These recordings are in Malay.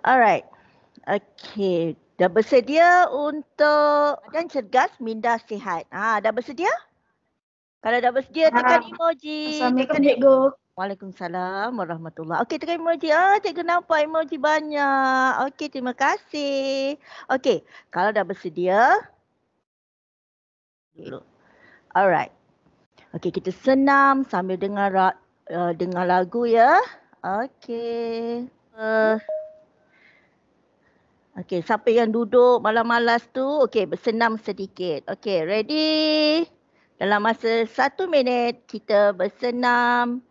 Alright. Okay. Dah bersedia untuk badan cergas minda sihat? Dah bersedia? Kalau dah bersedia tekan emoji. Assalamualaikum cikgu. Waalaikumsalam warahmatullahi. Okey, tekan emoji. Cikgu nampak emoji banyak. Okey, terima kasih. Okey, kalau dah bersedia. Alright. Okey, kita senam sambil dengar lagu ya. Okey. Okey, siapa yang duduk malas-malas tu, okey, bersenam sedikit. Okey, ready? Dalam masa 1 minit kita bersenam.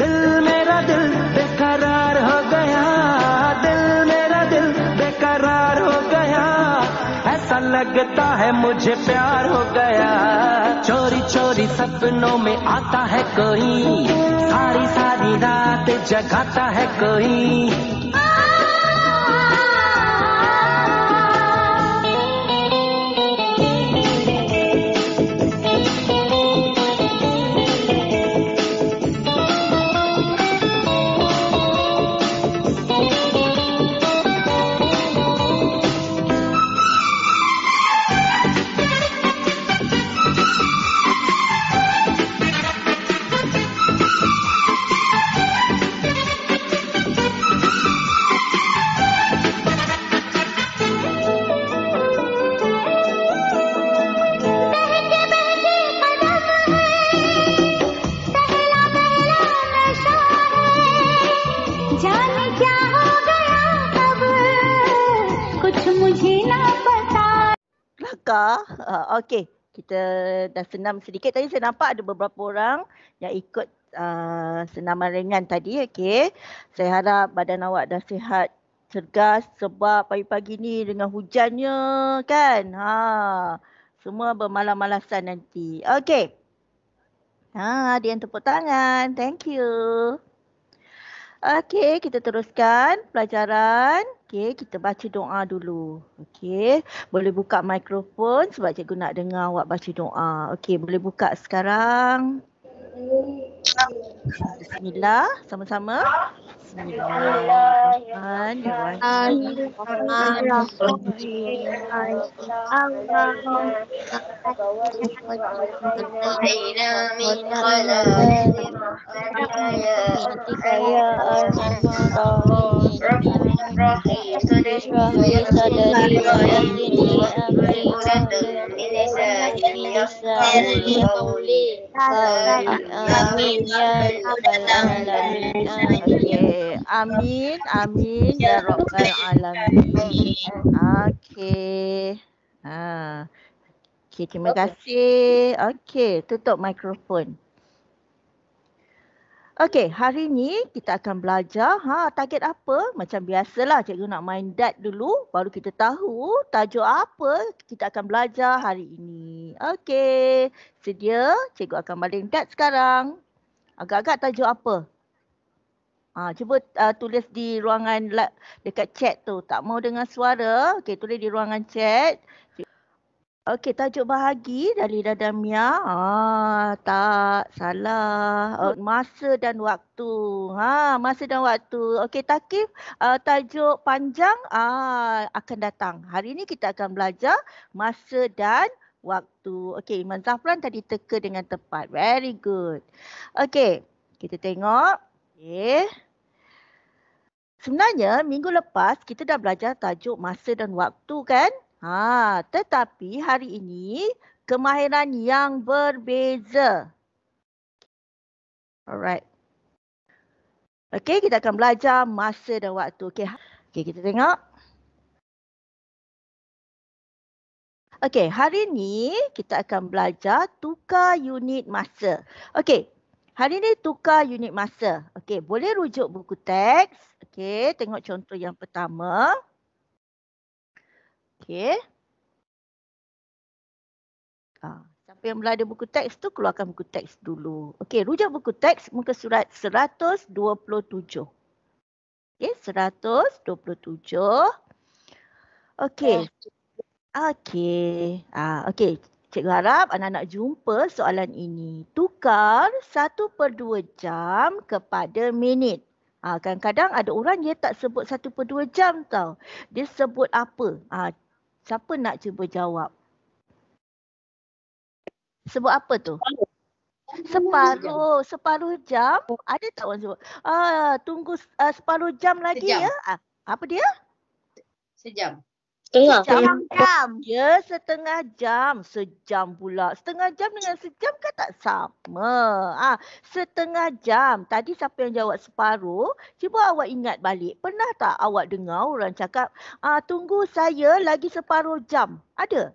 दिल मेरा दिल बेकरार हो गया, दिल मेरा दिल बेकरार हो गया, ऐसा लगता है मुझे प्यार हो गया, चोरी चोरी सपनों में आता है कोई, सारी सारी रात जगाता है कोई. Okey, kita dah senam sedikit. Tadi saya nampak ada beberapa orang yang ikut senaman ringan tadi. Okey, saya harap badan awak dah sihat, cergas sebab pagi-pagi ni dengan hujannya kan. Semua bermalas-malasan nanti. Okey. Ada yang tepuk tangan. Thank you. Okey, kita teruskan pelajaran. Okey, kita baca doa dulu. Okey, boleh buka mikrofon sebab cikgu nak dengar awak baca doa. Okey, boleh buka sekarang. Bismillah, sama-sama. Amin ya rabbal alamin. Okey. Okey, terima kasih. Okey, tutup mikrofon. Okey, hari ni kita akan belajar target apa? Macam biasalah cikgu nak main dat dulu baru kita tahu tajuk apa kita akan belajar hari ini. Okey, sedia? Cikgu akan baling dat sekarang. Agak-agak tajuk apa? Cuba tulis di ruangan dekat chat tu. Tak mau dengar suara. Okey, tulis di ruangan chat. Okey, tajuk bahagi dari Dada Mia. Tak, salah. Masa dan waktu. Masa dan waktu. Okey, Takif, tajuk panjang akan datang. Hari ini kita akan belajar masa dan waktu. Okey, Iman Zafran tadi teka dengan tepat. Very good. Okey, kita tengok. Okey. Sebenarnya minggu lepas kita dah belajar tajuk masa dan waktu kan? Tetapi hari ini kemahiran yang berbeza. Alright. Okey, kita akan belajar masa dan waktu. Okey, kita tengok. Okey, hari ini kita akan belajar tukar unit masa. Okey, hari ini tukar unit masa. Okey, boleh rujuk buku teks. Okey, tengok contoh yang pertama. Okey. Siapa yang berada buku teks tu, keluarkan buku teks dulu. Okey, rujuk buku teks muka surat 127. Okey, 127. Okey. Okey, cikgu harap anak-anak jumpa soalan ini. Tukar 1/2 jam kepada minit. Kadang-kadang ada orang dia tak sebut 1/2 jam tau. Dia sebut apa? Siapa nak cuba jawab? Sebut apa tu? Separuh jam. Ada tak orang sebut? Tunggu separuh jam lagi Sejam. ya. Apa dia? Sejam. Setengah jam. Ya, setengah jam. Sejam pula. Setengah jam dengan sejam kan tak sama. Setengah jam. Tadi siapa yang jawab separuh? Cuba awak ingat balik. Pernah tak awak dengar orang cakap, tunggu saya lagi separuh jam? Ada?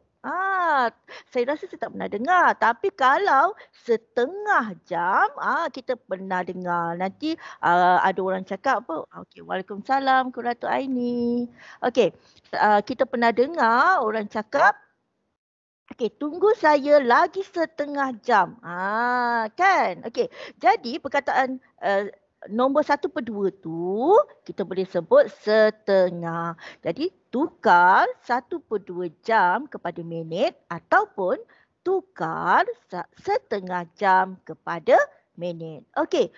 Saya rasa saya tak pernah dengar. Tapi kalau setengah jam, kita pernah dengar. Nanti ada orang cakap apa? Okey, Waalaikumsalam, Kuratu Aini. Okey, kita pernah dengar orang cakap, okey, tunggu saya lagi setengah jam. Kan? Okey, jadi perkataan nombor 1/2 tu kita boleh sebut setengah. Jadi tukar 1/2 jam kepada minit ataupun tukar setengah jam kepada minit. Okey.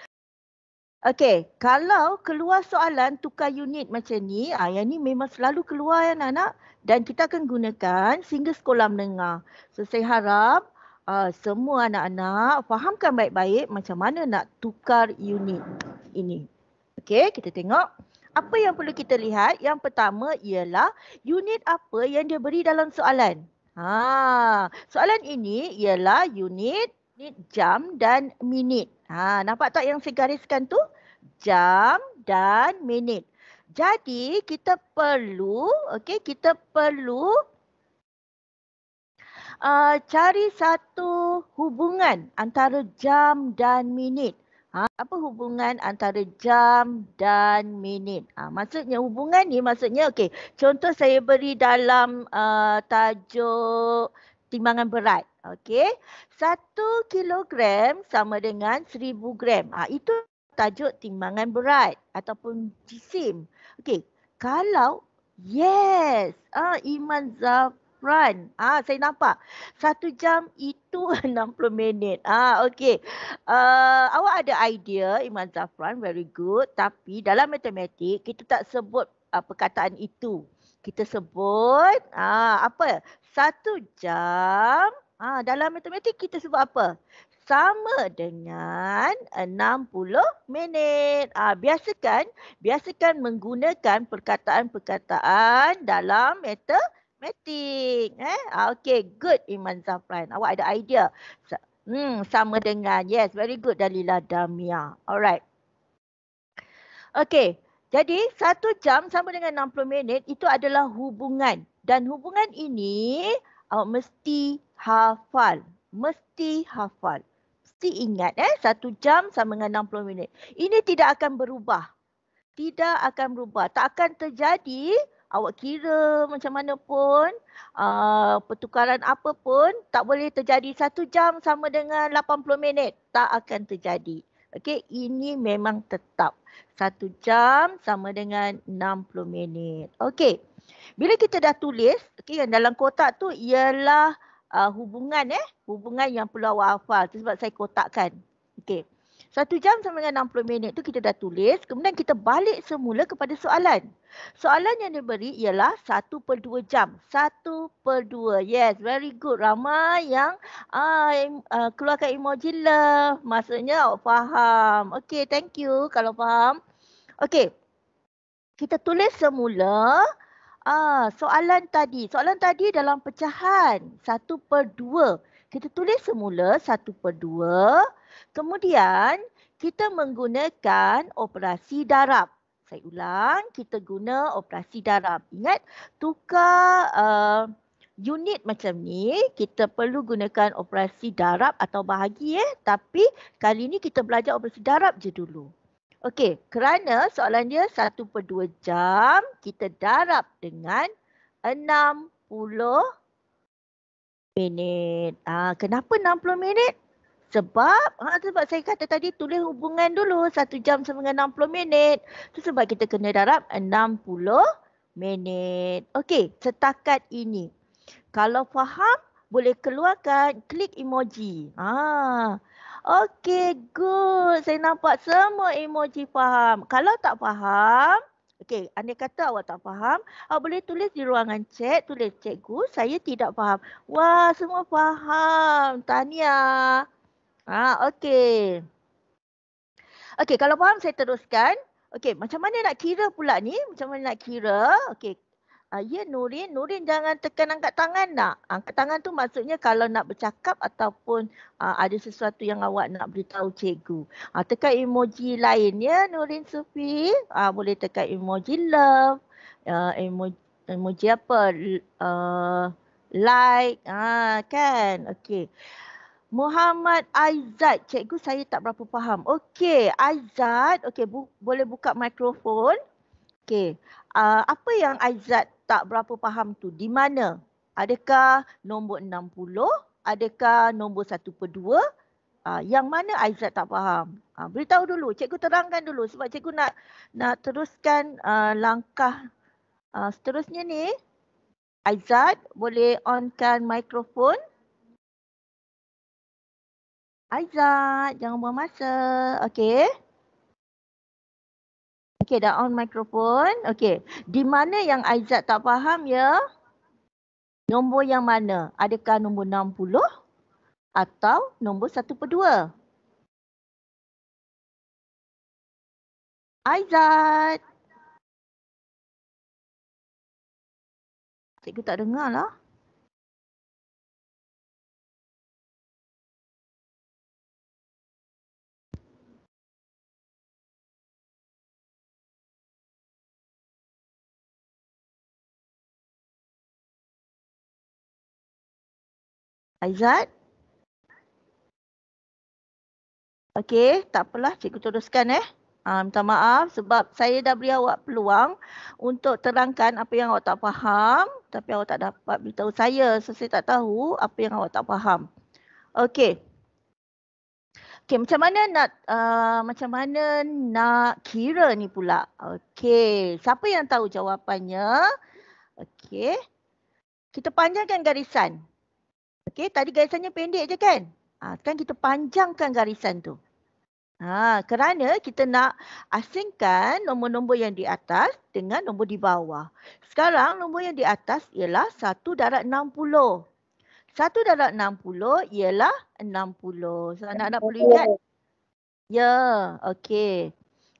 Okey, kalau keluar soalan tukar unit macam ni, yang ni memang selalu keluar ya anak-anak, dan kita akan gunakan sehingga sekolah menengah. So saya harap semua anak-anak fahamkan baik-baik macam mana nak tukar unit ini. Okey, kita tengok. Apa yang perlu kita lihat? Yang pertama ialah unit apa yang dia beri dalam soalan. Soalan ini ialah unit jam dan minit. Nampak tak yang saya gariskan tu? Jam dan minit. Jadi kita perlu, cari satu hubungan antara jam dan minit. Apa hubungan antara jam dan minit? Maksudnya hubungan ni maksudnya okey. Contoh saya beri dalam tajuk timbangan berat. Okey. 1 kilogram sama dengan 1000 gram. Itu tajuk timbangan berat ataupun jisim. Okey. Kalau Iman Zafran. Saya nampak. 1 jam itu 60 minit. Okey. Awak ada idea Iman Zafran, very good. Tapi dalam matematik kita tak sebut perkataan itu. Kita sebut apa? 1 jam. Dalam matematik kita sebut apa? Sama dengan 60 minit. Biasakan menggunakan perkataan-perkataan dalam matematik. Okey, good Iman Zafran. Awak ada idea. Sama dengan, yes, very good Dalila Damia. Alright. Okey, jadi 1 jam sama dengan 60 minit itu adalah hubungan. Dan hubungan ini awak mesti hafal. Mesti ingat 1 jam sama dengan 60 minit. Ini tidak akan berubah. Tak akan terjadi. Awak kira macam mana pun, pertukaran apa pun, tak boleh terjadi 1 jam sama dengan 80 minit. Tak akan terjadi. Okey, ini memang tetap. 1 jam sama dengan 60 minit. Okey, bila kita dah tulis, yang dalam kotak tu ialah hubungan yang perlu awak hafal. Itu sebab saya kotakkan. Okey. 1 jam sama dengan 60 minit tu kita dah tulis. Kemudian kita balik semula kepada soalan. Soalan yang diberi ialah 1/2 jam. 1/2. Yes, very good. Ramai yang keluarkan emoji love. Maksudnya awak faham. Okey, thank you kalau faham. Okey. Kita tulis semula soalan tadi dalam pecahan 1/2. Kita tulis semula 1/2. Kemudian kita menggunakan operasi darab. Saya ulang, kita guna operasi darab. Ingat, tukar unit macam ni, kita perlu gunakan operasi darab atau bahagi Tapi kali ni kita belajar operasi darab je dulu. Okey, kerana soalan dia 1/2 jam, kita darab dengan 60 minit. Kenapa 60 minit? Sebab saya kata tadi tulis hubungan dulu 1 jam sama dengan 60 minit. Itu sebab kita kena darab 60 minit. Okey, setakat ini. Kalau faham, boleh keluarkan klik emoji. Okey, good. Saya nampak semua emoji faham. Kalau tak faham, okey, andai kata awak tak faham, awak boleh tulis di ruangan chat, tulis cikgu, saya tidak faham. Wah, semua faham. Tahniah. Okey. Okey, kalau faham saya teruskan. Okey, macam mana nak kira pula ni? Macam mana nak kira? Okey. Ya Nurin, Nurin jangan tekan angkat tangan nak. Angkat tangan tu maksudnya kalau nak bercakap ataupun ada sesuatu yang awak nak beritahu cikgu. Tekan emoji lain ya Nurin Sufi. Boleh tekan emoji love. Emoji apa? Like. Kan? Okey. Muhammad Aizat. Cikgu saya tak berapa faham. Okey, Aizat. Okey, boleh buka mikrofon. Okey. Apa yang Aizat tak berapa faham tu? Di mana? Adakah nombor 60? Adakah nombor 1/2? Yang mana Aizat tak faham? Beritahu dulu. Cikgu terangkan dulu sebab cikgu nak teruskan langkah seterusnya ni. Aizat boleh onkan mikrofon. Aizat, jangan buang masa. Okey. Okey, dah on mikrofon. Okey. Di mana yang Aizat tak faham ya? Nombor yang mana? Adakah nombor 60 atau nombor 1/2? Aizat. Cikgu tak dengar lah. Aizat? Okey, tak apalah. Cikgu teruskan minta maaf sebab saya dah beri awak peluang untuk terangkan apa yang awak tak faham tapi awak tak dapat beritahu saya. So, saya tak tahu apa yang awak tak faham. Okey. Okey, macam mana nak kira ni pula? Okey, siapa yang tahu jawapannya? Okey. Kita panjangkan garisan. Okey, tadi garisannya pendek je kan? Sekarang kita panjangkan garisan tu. Kerana kita nak asingkan nombor-nombor yang di atas dengan nombor di bawah. Sekarang nombor yang di atas ialah 1/60. 1/60 ialah 60. So anak-anak perlu ingat. Ya, okey.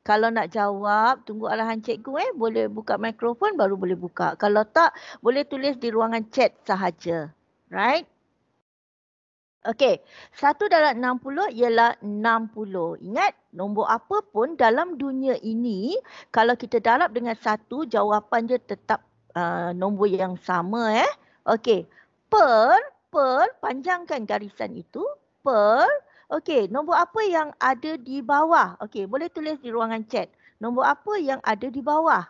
Kalau nak jawab, tunggu arahan cikgu boleh buka mikrofon baru boleh buka. Kalau tak, boleh tulis di ruangan chat sahaja. Right? Okey, 1/60 ialah 60. Ingat, nombor apa pun dalam dunia ini, kalau kita darab dengan 1, jawapan dia tetap nombor yang sama. Okey, per, panjangkan garisan itu. Per, okey, nombor apa yang ada di bawah? Okey, boleh tulis di ruangan chat. Nombor apa yang ada di bawah?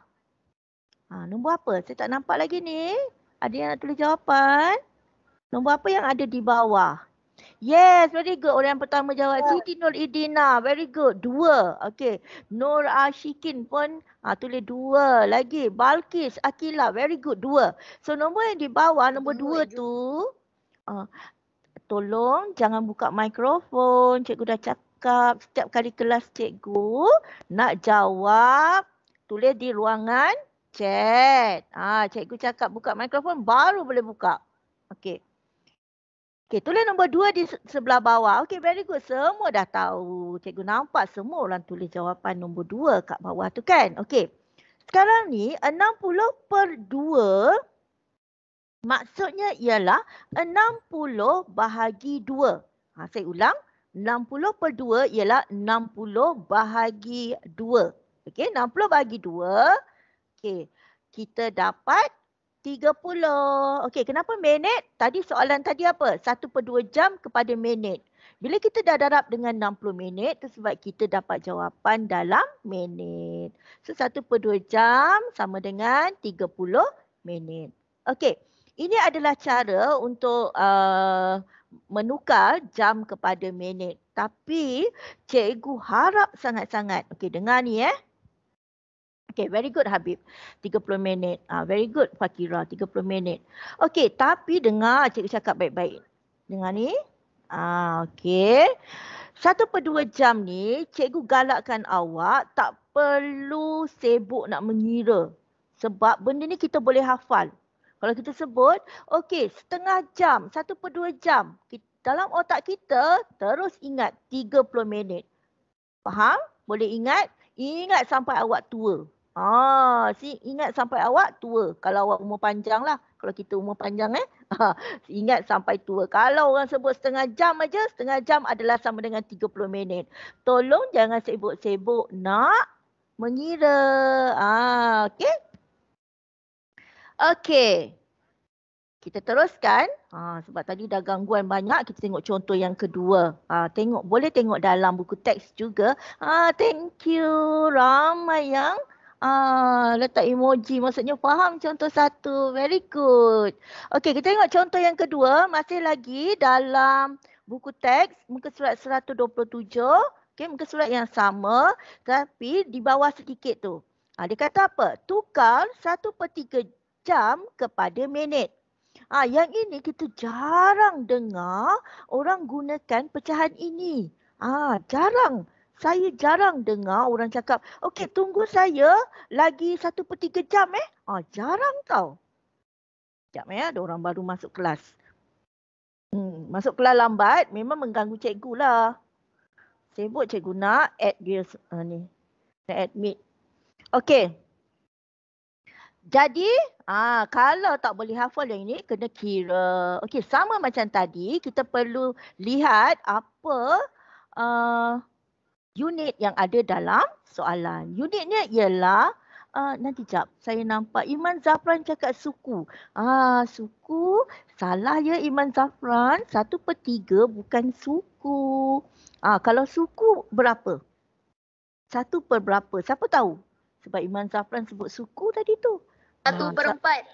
Nombor apa? Saya tak nampak lagi ni. Ada yang nak tulis jawapan? Nombor apa yang ada di bawah? Yes, very good. Orang yang pertama jawab Siti Nur Idina. Very good. 2. Okey. Nur Ashikin pun tulis 2 lagi. Balkis Akila. Very good. 2. So nombor yang di bawah, nombor 2 tu. Tolong jangan buka mikrofon. Cikgu dah cakap setiap kali kelas cikgu nak jawab, tulis di ruangan chat. Cikgu cakap buka mikrofon baru boleh buka. Okey. Okey, tulis nombor 2 di sebelah bawah. Okey, very good. Semua dah tahu. Cikgu nampak semua orang tulis jawapan nombor 2 kat bawah tu kan. Okey. Sekarang ni 60/2 maksudnya ialah 60 bahagi 2. Saya ulang. 60/2 ialah 60 bahagi 2. Okey, 60 bahagi 2. Okey, kita dapat 30. Okey, kenapa minit? Tadi soalan tadi apa? 1/2 jam kepada minit. Bila kita dah darab dengan 60 minit, tu sebab kita dapat jawapan dalam minit. So, 1/2 jam sama dengan 30 minit. Okey, ini adalah cara untuk menukar jam kepada minit. Tapi, cikgu harap sangat-sangat. Okey, dengar ni Okay, very good Habib. 30 minit. Very good Fakira, 30 minit. Okay, tapi dengar cikgu cakap baik-baik. Dengar ni. Okay. 1/2 jam ni, cikgu galakkan awak tak perlu sibuk nak mengira. Sebab benda ni kita boleh hafal. Kalau kita sebut, okey, setengah jam, 1/2 jam. Dalam otak kita, terus ingat 30 minit. Faham? Boleh ingat? Ingat sampai awak tua. Ingat sampai awak tua. Kalau awak umur panjang lah. Kalau kita umur panjang ingat sampai tua. Kalau orang sebut setengah jam aja, setengah jam adalah sama dengan 30 minit. Tolong jangan sibuk-sibuk nak mengira. Okey? Okey. Kita teruskan. Sebab tadi dah gangguan banyak, kita tengok contoh yang kedua. Boleh tengok dalam buku teks juga. Thank you. Ramai yang letak emoji. Maksudnya faham contoh satu. Very good. Okey, kita tengok contoh yang kedua. Masih lagi dalam buku teks. Muka surat 127. Okey, muka surat yang sama. Tapi di bawah sedikit tu. Dia kata apa? Tukar 1/3 jam kepada minit. Yang ini kita jarang dengar orang gunakan pecahan ini. Jarang. Saya jarang dengar orang cakap, okey tunggu saya lagi 1/3 jam jarang tau. Sekejap ada orang baru masuk kelas. Masuk kelas lambat memang mengganggu cikgu lah. Sibuk cikgu nak add dia ni. Nak admit. Okey. Jadi, kalau tak boleh hafal yang ini, kena kira. Okey, sama macam tadi, kita perlu lihat apa unit yang ada dalam soalan. Unitnya ialah, nanti jap, saya nampak Iman Zafran cakap suku. Suku, salah ya Iman Zafran, 1/3 bukan suku. Kalau suku berapa? 1 per berapa? Siapa tahu? Sebab Iman Zafran sebut suku tadi tu. 1/4.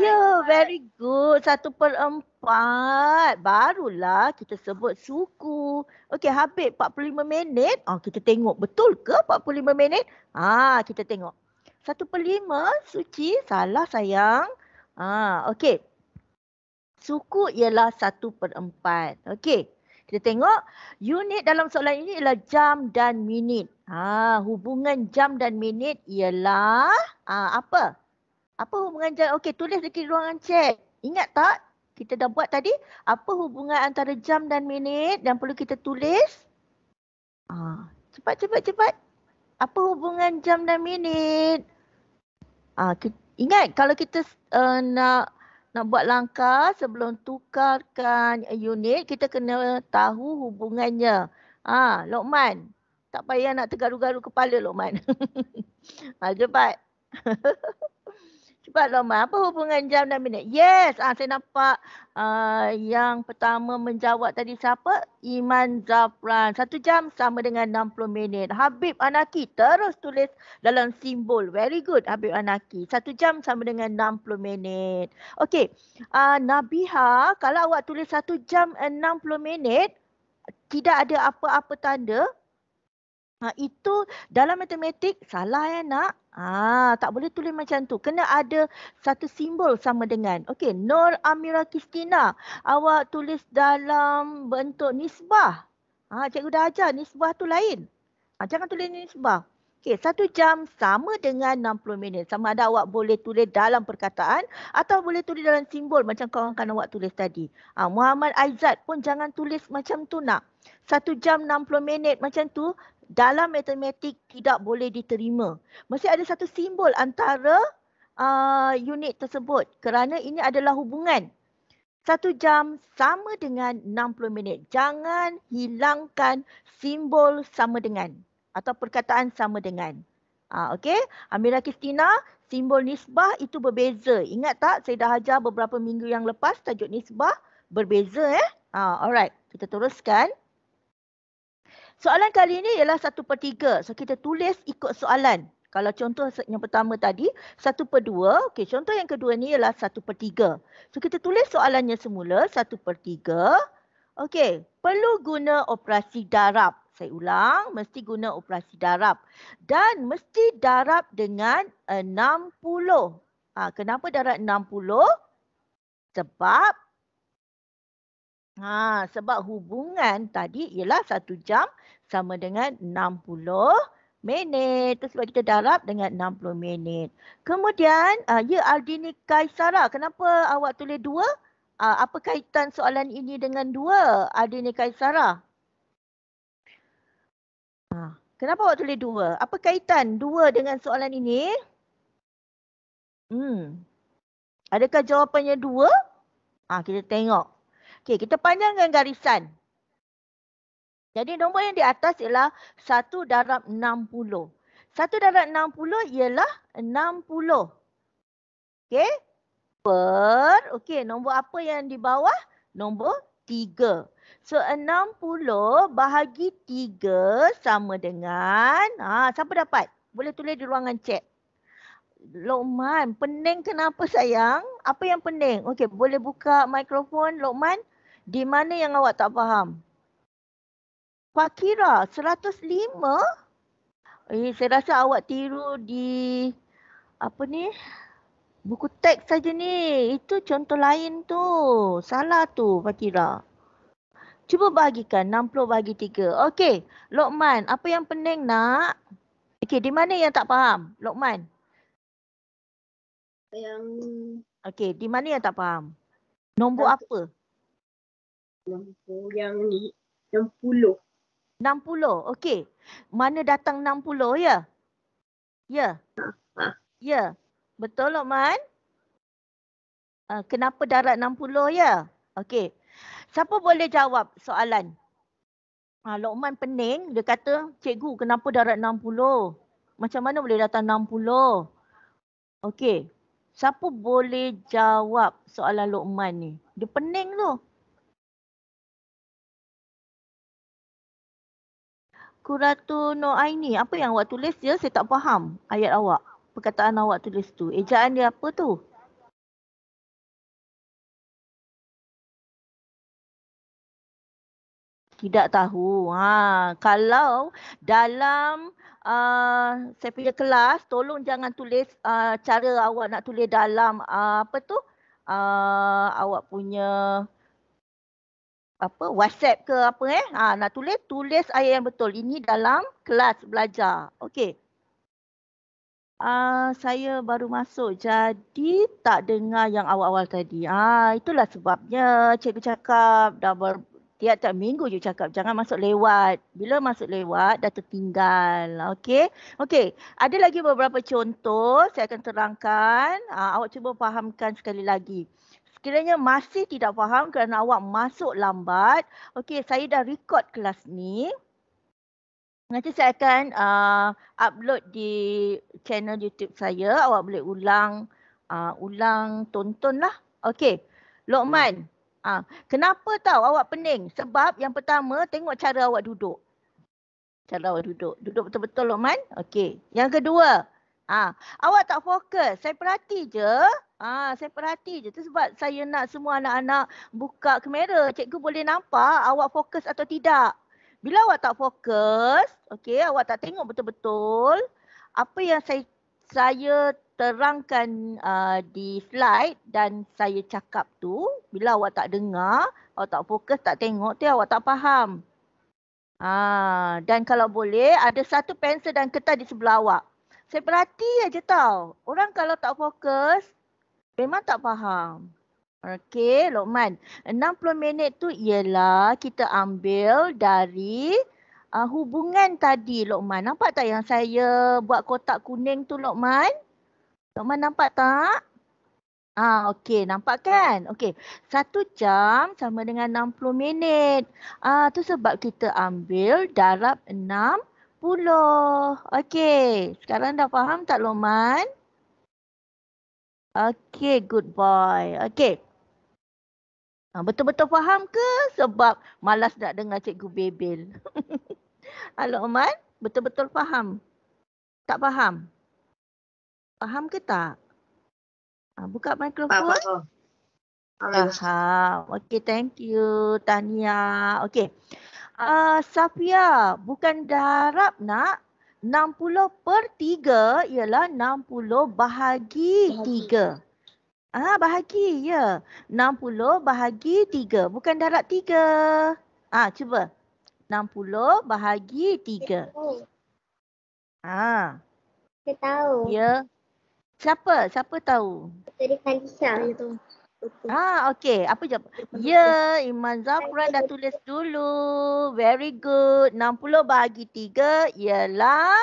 Ya, very good. 1/4. Barulah kita sebut suku. Okey, habis 45 minit. Kita tengok betul ke 45 minit? Kita tengok. 1/5, Suci. Salah sayang. Okey. Suku ialah 1/4. Okey. Kita tengok unit dalam soalan ini ialah jam dan minit. Hubungan jam dan minit ialah apa? Apa hubungan jam? Okey, tulis dekat ruangan chat. Ingat tak? Kita dah buat tadi. Apa hubungan antara jam dan minit dan perlu kita tulis? Cepat. Apa hubungan jam dan minit? Ingat kalau kita nak buat langkah sebelum tukarkan unit, kita kena tahu hubungannya. Lokman, tak payah nak tergaru-garu kepala Lokman. Cepat. Cepat Lokman, apa hubungan jam dan minit? Yes, saya nampak yang pertama menjawab tadi siapa? Iman Zafran. 1 jam sama dengan 60 minit. Habib Anaki terus tulis dalam simbol. Very good Habib Anaki. 1 jam sama dengan 60 minit. Okey, Nabiha, kalau awak tulis 1 jam 60 minit, tidak ada apa-apa tanda, itu dalam matematik salah ya nak. Tak boleh tulis macam tu. Kena ada satu simbol sama dengan. Okey, Nur Amira Kristina, awak tulis dalam bentuk nisbah. Cikgu dah ajar nisbah tu lain. Jangan tulis nisbah. Okey, 1 jam sama dengan 60 minit. Sama ada awak boleh tulis dalam perkataan atau boleh tulis dalam simbol macam kawan-kawan awak tulis tadi. Muhammad Aizat pun jangan tulis macam tu nak. 1 jam 60 minit macam tu dalam matematik tidak boleh diterima. Mesti ada satu simbol antara unit tersebut kerana ini adalah hubungan. 1 jam sama dengan 60 minit. Jangan hilangkan simbol sama dengan atau perkataan sama dengan. Okey, Amira Kristina, simbol nisbah itu berbeza. Ingat tak saya dah ajar beberapa minggu yang lepas tajuk nisbah berbeza alright, kita teruskan. Soalan kali ini ialah 1/3. So kita tulis ikut soalan. Kalau contoh yang pertama tadi 1/2. Okey, contoh yang kedua ni ialah 1/3. So kita tulis soalannya semula 1/3. Okey, perlu guna operasi darab. Saya ulang, mesti guna operasi darab. Dan mesti darab dengan 60. Kenapa darab 60? Sebab Sebab hubungan tadi ialah 1 jam sama dengan 60 minit. Itu sebab kita darab dengan 60 minit. Kemudian, ya Aldini Kaisara, kenapa awak tulis 2? Apa kaitan soalan ini dengan 2, Aldini Kaisara? Kenapa awak tulis 2? Apa kaitan 2 dengan soalan ini? Adakah jawapannya 2? Kita tengok. Okey, kita panjangkan garisan. Jadi nombor yang di atas ialah 1 darab 60. 1 darab 60 ialah 60. Okey? Okey, nombor apa yang di bawah? Nombor 3. So 60 bahagi 3 sama dengan, siapa dapat? Boleh tulis di ruangan chat. Lokman, pening kenapa sayang? Apa yang pening? Okey, boleh buka mikrofon Lokman. Di mana yang awak tak faham? Fakira, 105? Saya rasa awak tiru di buku teks saja ni. Itu contoh lain tu. Salah tu Fakira. Cuba bahagikan 60 bahagi 3. Okey, Lokman, apa yang pening nak? Okey, di mana yang tak faham? Lokman. Okey, di mana yang tak faham? Nombor apa? Nombor yang ni 60. 60. Okey. Mana datang 60 ya? Ya. Ya. Betul Lokman? Kenapa darat 60 ya? Okey. Siapa boleh jawab soalan? Lokman pening. Dia kata, cikgu kenapa darat 60? Macam mana boleh datang 60? Okey. Siapa boleh jawab soalan Lokman ni? Dia pening tu. Kuratu Noaini, apa yang awak tulis je? Saya tak faham ayat awak. Perkataan awak tulis tu. Ejaan dia apa tu? Tidak tahu. Kalau dalam saya punya kelas, tolong jangan tulis cara awak nak tulis dalam awak punya WhatsApp ke apa nak tulis ayat yang betul. Ini dalam kelas belajar. Okey. Saya baru masuk jadi tak dengar yang awal-awal tadi. Itulah sebabnya cikgu cakap tiap-tiap minggu je cakap jangan masuk lewat. Bila masuk lewat dah tertinggal. Okey. Okey, ada lagi beberapa contoh saya akan terangkan. Awak cuba fahamkan sekali lagi. Sekiranya masih tidak faham kerana awak masuk lambat, okey, saya dah record kelas ni. Nanti saya akan upload di channel YouTube saya. Awak boleh ulang tonton lah. Okey, Lokman. Kenapa tahu awak pening? Sebab yang pertama, tengok cara awak duduk. Cara awak duduk. Duduk betul-betul Lokman. Okey. Yang kedua, awak tak fokus. Saya perhati je. Saya perhati je. Itu sebab saya nak semua anak-anak buka kamera. Cikgu boleh nampak awak fokus atau tidak. Bila awak tak fokus, okey, awak tak tengok betul-betul apa yang saya terangkan di slide dan saya cakap tu, bila awak tak dengar, awak tak fokus, tak tengok tu, awak tak faham. Dan kalau boleh, ada satu pensel dan kertas di sebelah awak. Saya perhati aja tau. Orang kalau tak fokus, memang tak faham. Okey, Lokman. 60 minit tu ialah kita ambil dari hubungan tadi, Lokman. Nampak tak yang saya buat kotak kuning tu, Lokman? Lokman nampak tak? Okey, nampak kan? Okey, 1 jam sama dengan 60 minit. Tu sebab kita ambil darab 60. Okey, sekarang dah faham tak, Lokman? Okey, good boy. Okey. Betul-betul faham ke sebab malas nak dengar cikgu bebel? Lokman, betul-betul faham? Tak faham? Faham ke tak? Buka mikrofon. Faham. Okey, thank you Tania. Okey. Safia, bukan darab nak. 60 per 3 ialah 60 bahagi 3. Bahagi, ya. 60 bahagi 3. Bukan darab 3. Cuba. 60 bahagi 3. Saya tahu. Ya. Siapa tahu? Dari Khalisa. Saya tahu. Okey. Apa jawab? Ya, Iman Zafran dah tulis dulu. Very good. 60 bahagi 3 ialah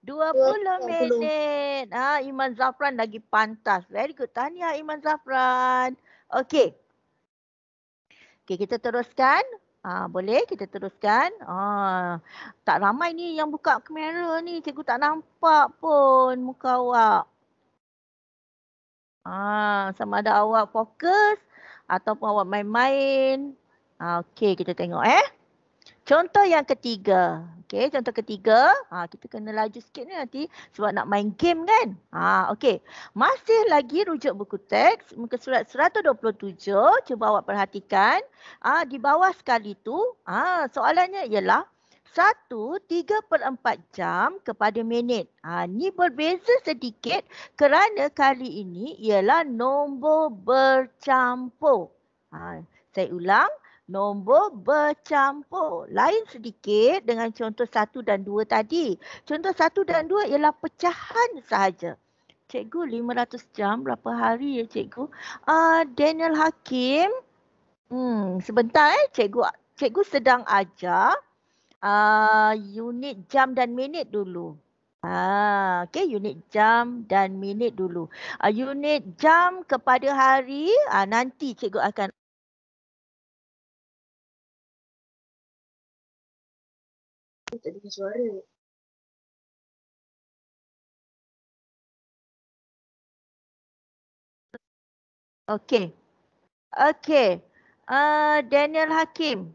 20 minit. Iman Zafran lagi pantas. Very good. Tahniah Iman Zafran. Okey. Okey, kita teruskan. Boleh kita teruskan? Tak ramai ni yang buka kamera ni. Cikgu tak nampak pun muka awak. Sama ada awak fokus ataupun awak main-main. Okey, kita tengok Contoh yang ketiga. Okey, contoh ketiga. Kita kena laju sikit ni nanti sebab nak main game kan. Okey. Masih lagi rujuk buku teks muka surat 127. Cuba awak perhatikan. Di bawah sekali tu, soalannya ialah 3/4 jam kepada minit. Ni berbeza sedikit kerana kali ini ialah nombor bercampur. Saya ulang, nombor bercampur. Lain sedikit dengan contoh 1 dan 2 tadi. Contoh 1 dan 2 ialah pecahan sahaja. Cikgu 500 jam berapa hari ya cikgu? Daniel Hakim. Sebentar Cikgu sedang ajar unit jam dan minit dulu. Okey, unit jam dan minit dulu. Unit jam kepada hari, nanti cikgu akan Tak ada suara. Okey. Daniel Hakim.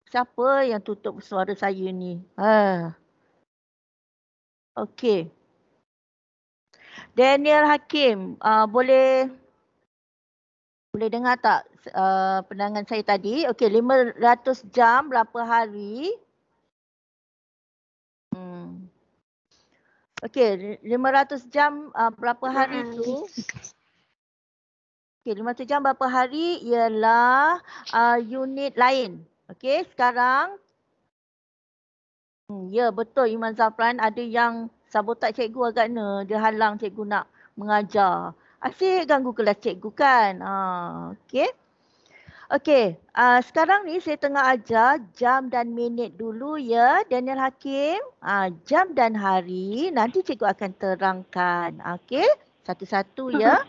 Siapa yang tutup suara saya ni? Okey. Daniel Hakim, boleh dengar tak pandangan saya tadi? Okey, 500 jam berapa hari? Okey, 500 jam berapa hari tu? Okey, 500 jam berapa hari ialah unit lain. Okey, sekarang ya betul Iman Zafran, ada yang sabotaj cikgu agaknya. Dia halang cikgu nak mengajar. Asyik ganggu kelas cikgu kan. Okey. Okey, sekarang ni saya tengah ajar jam dan minit dulu ya Daniel Hakim. Jam dan hari nanti cikgu akan terangkan. Okey, satu-satu ya.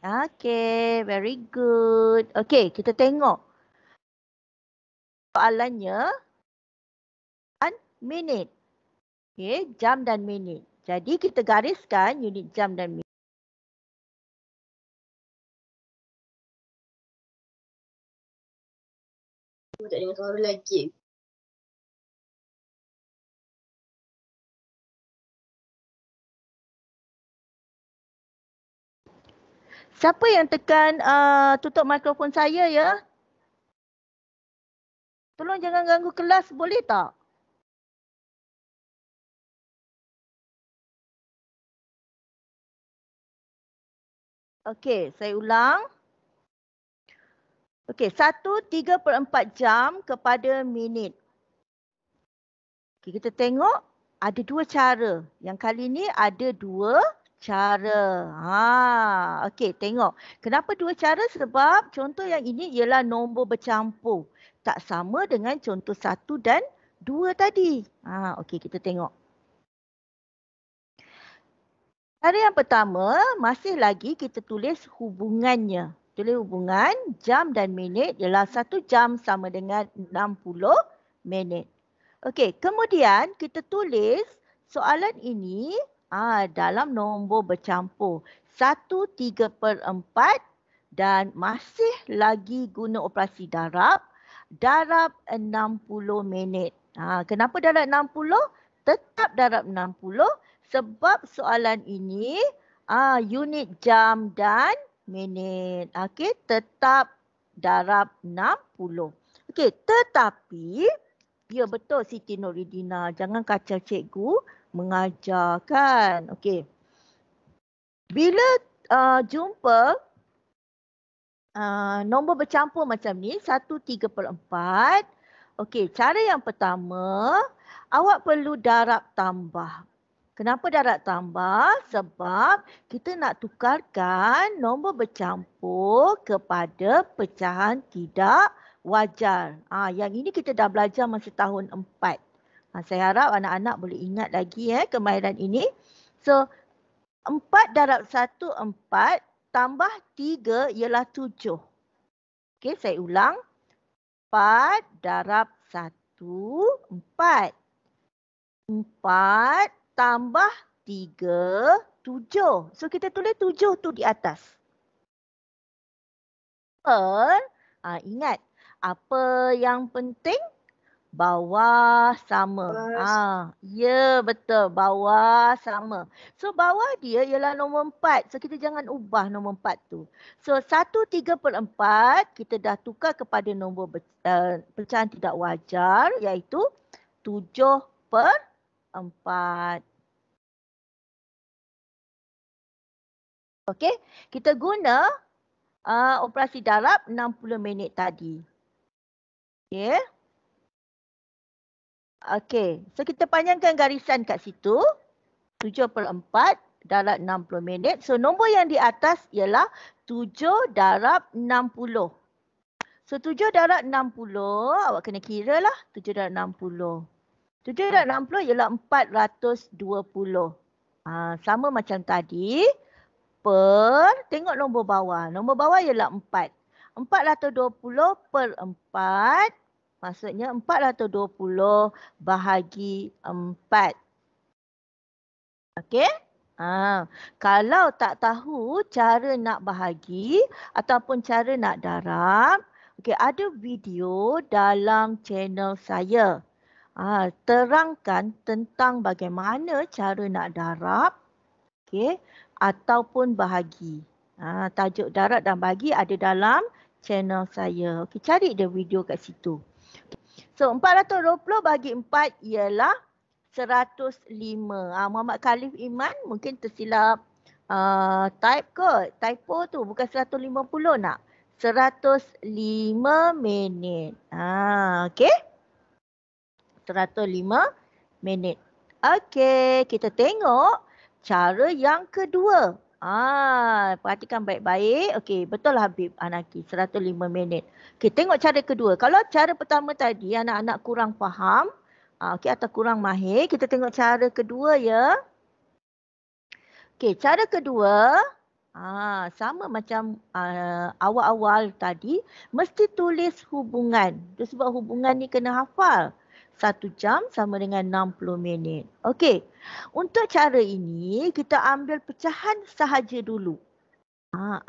Okey, very good. Okey, kita tengok. Soalannya minit. Okey, jam dan minit. Jadi kita gariskan unit jam dan minit. Tak dengar suara lagi. Siapa yang tekan tutup mikrofon saya ya? Tolong jangan ganggu kelas, boleh tak? Okey, saya ulang. Okey, 3/4 jam kepada minit. Okey, kita tengok ada dua cara. Yang kali ni ada dua cara. Okey, tengok. Kenapa dua cara? Sebab contoh yang ini ialah nombor bercampur. Tak sama dengan contoh 1 dan 2 tadi. Okey, kita tengok. Cara yang pertama, masih lagi kita tulis hubungannya. Tulis hubungan jam dan minit ialah 1 jam sama dengan 60 minit. Okey, kemudian kita tulis soalan ini dalam nombor bercampur. 1/3/4 dan masih lagi guna operasi darab. Darab 60 minit. Kenapa darab 60? Tetap darab 60 sebab soalan ini unit jam dan minit. Okey, tetap darab 60. Okey, tetapi ya betul Siti Noridina. Jangan kacau cikgu mengajar kan. Okey. Bila jumpa nombor bercampur macam ni, 1/3/4. Okey, cara yang pertama, awak perlu darab tambah. Kenapa darab tambah? Sebab kita nak tukarkan nombor bercampur kepada pecahan tidak wajar. Yang ini kita dah belajar masa tahun 4. Saya harap anak-anak boleh ingat lagi kemahiran ini. So, 4 darab 1, 4. Tambah 3 ialah 7. Okey, saya ulang. 4 darab 1, 4. 4 tambah 3, 7. So, kita tulis 7 tu di atas. Ingat, apa yang penting? Bawah sama. Ya, betul. Bawah sama. So, bawah dia ialah nombor 4. So, kita jangan ubah nombor 4 tu. So, 1/3/4 kita dah tukar kepada nombor pecahan tidak wajar, iaitu 7/4. Okey, kita guna operasi darab 60 minit tadi. Okey. Okey, so kita panjangkan garisan kat situ. 7/4 darab 60 minit. So nombor yang di atas ialah 7 darab 60. So 7 darab 60, awak kena kira lah 7 darab 60. 7 darab 60 ialah 420. Sama macam tadi. Tengok nombor bawah. Nombor bawah ialah 4. 420/4. Maksudnya 420 bahagi 4. Okey? Kalau tak tahu cara nak bahagi ataupun cara nak darab, ada video dalam channel saya. Terangkan tentang bagaimana cara nak darab ataupun bahagi. Tajuk darab dan bahagi ada dalam channel saya. Cari dia video kat situ. So 420 bagi 4 ialah 105. Muhammad Khalif Iman mungkin tersilap typo tu bukan 150 nak. 105 minit. Okey. 105 minit. Okey, kita tengok cara yang kedua. Perhatikan baik-baik. Okey, betul Habib Anaki, 105 minit. Okey, tengok cara kedua. Kalau cara pertama tadi anak-anak kurang faham, atau kurang mahir, kita tengok cara kedua ya. Okey, cara kedua, sama macam awal-awal tadi, mesti tulis hubungan. Itu sebab hubungan ni kena hafal. 1 jam sama dengan 60 minit. Okey. Untuk cara ini, kita ambil pecahan sahaja dulu.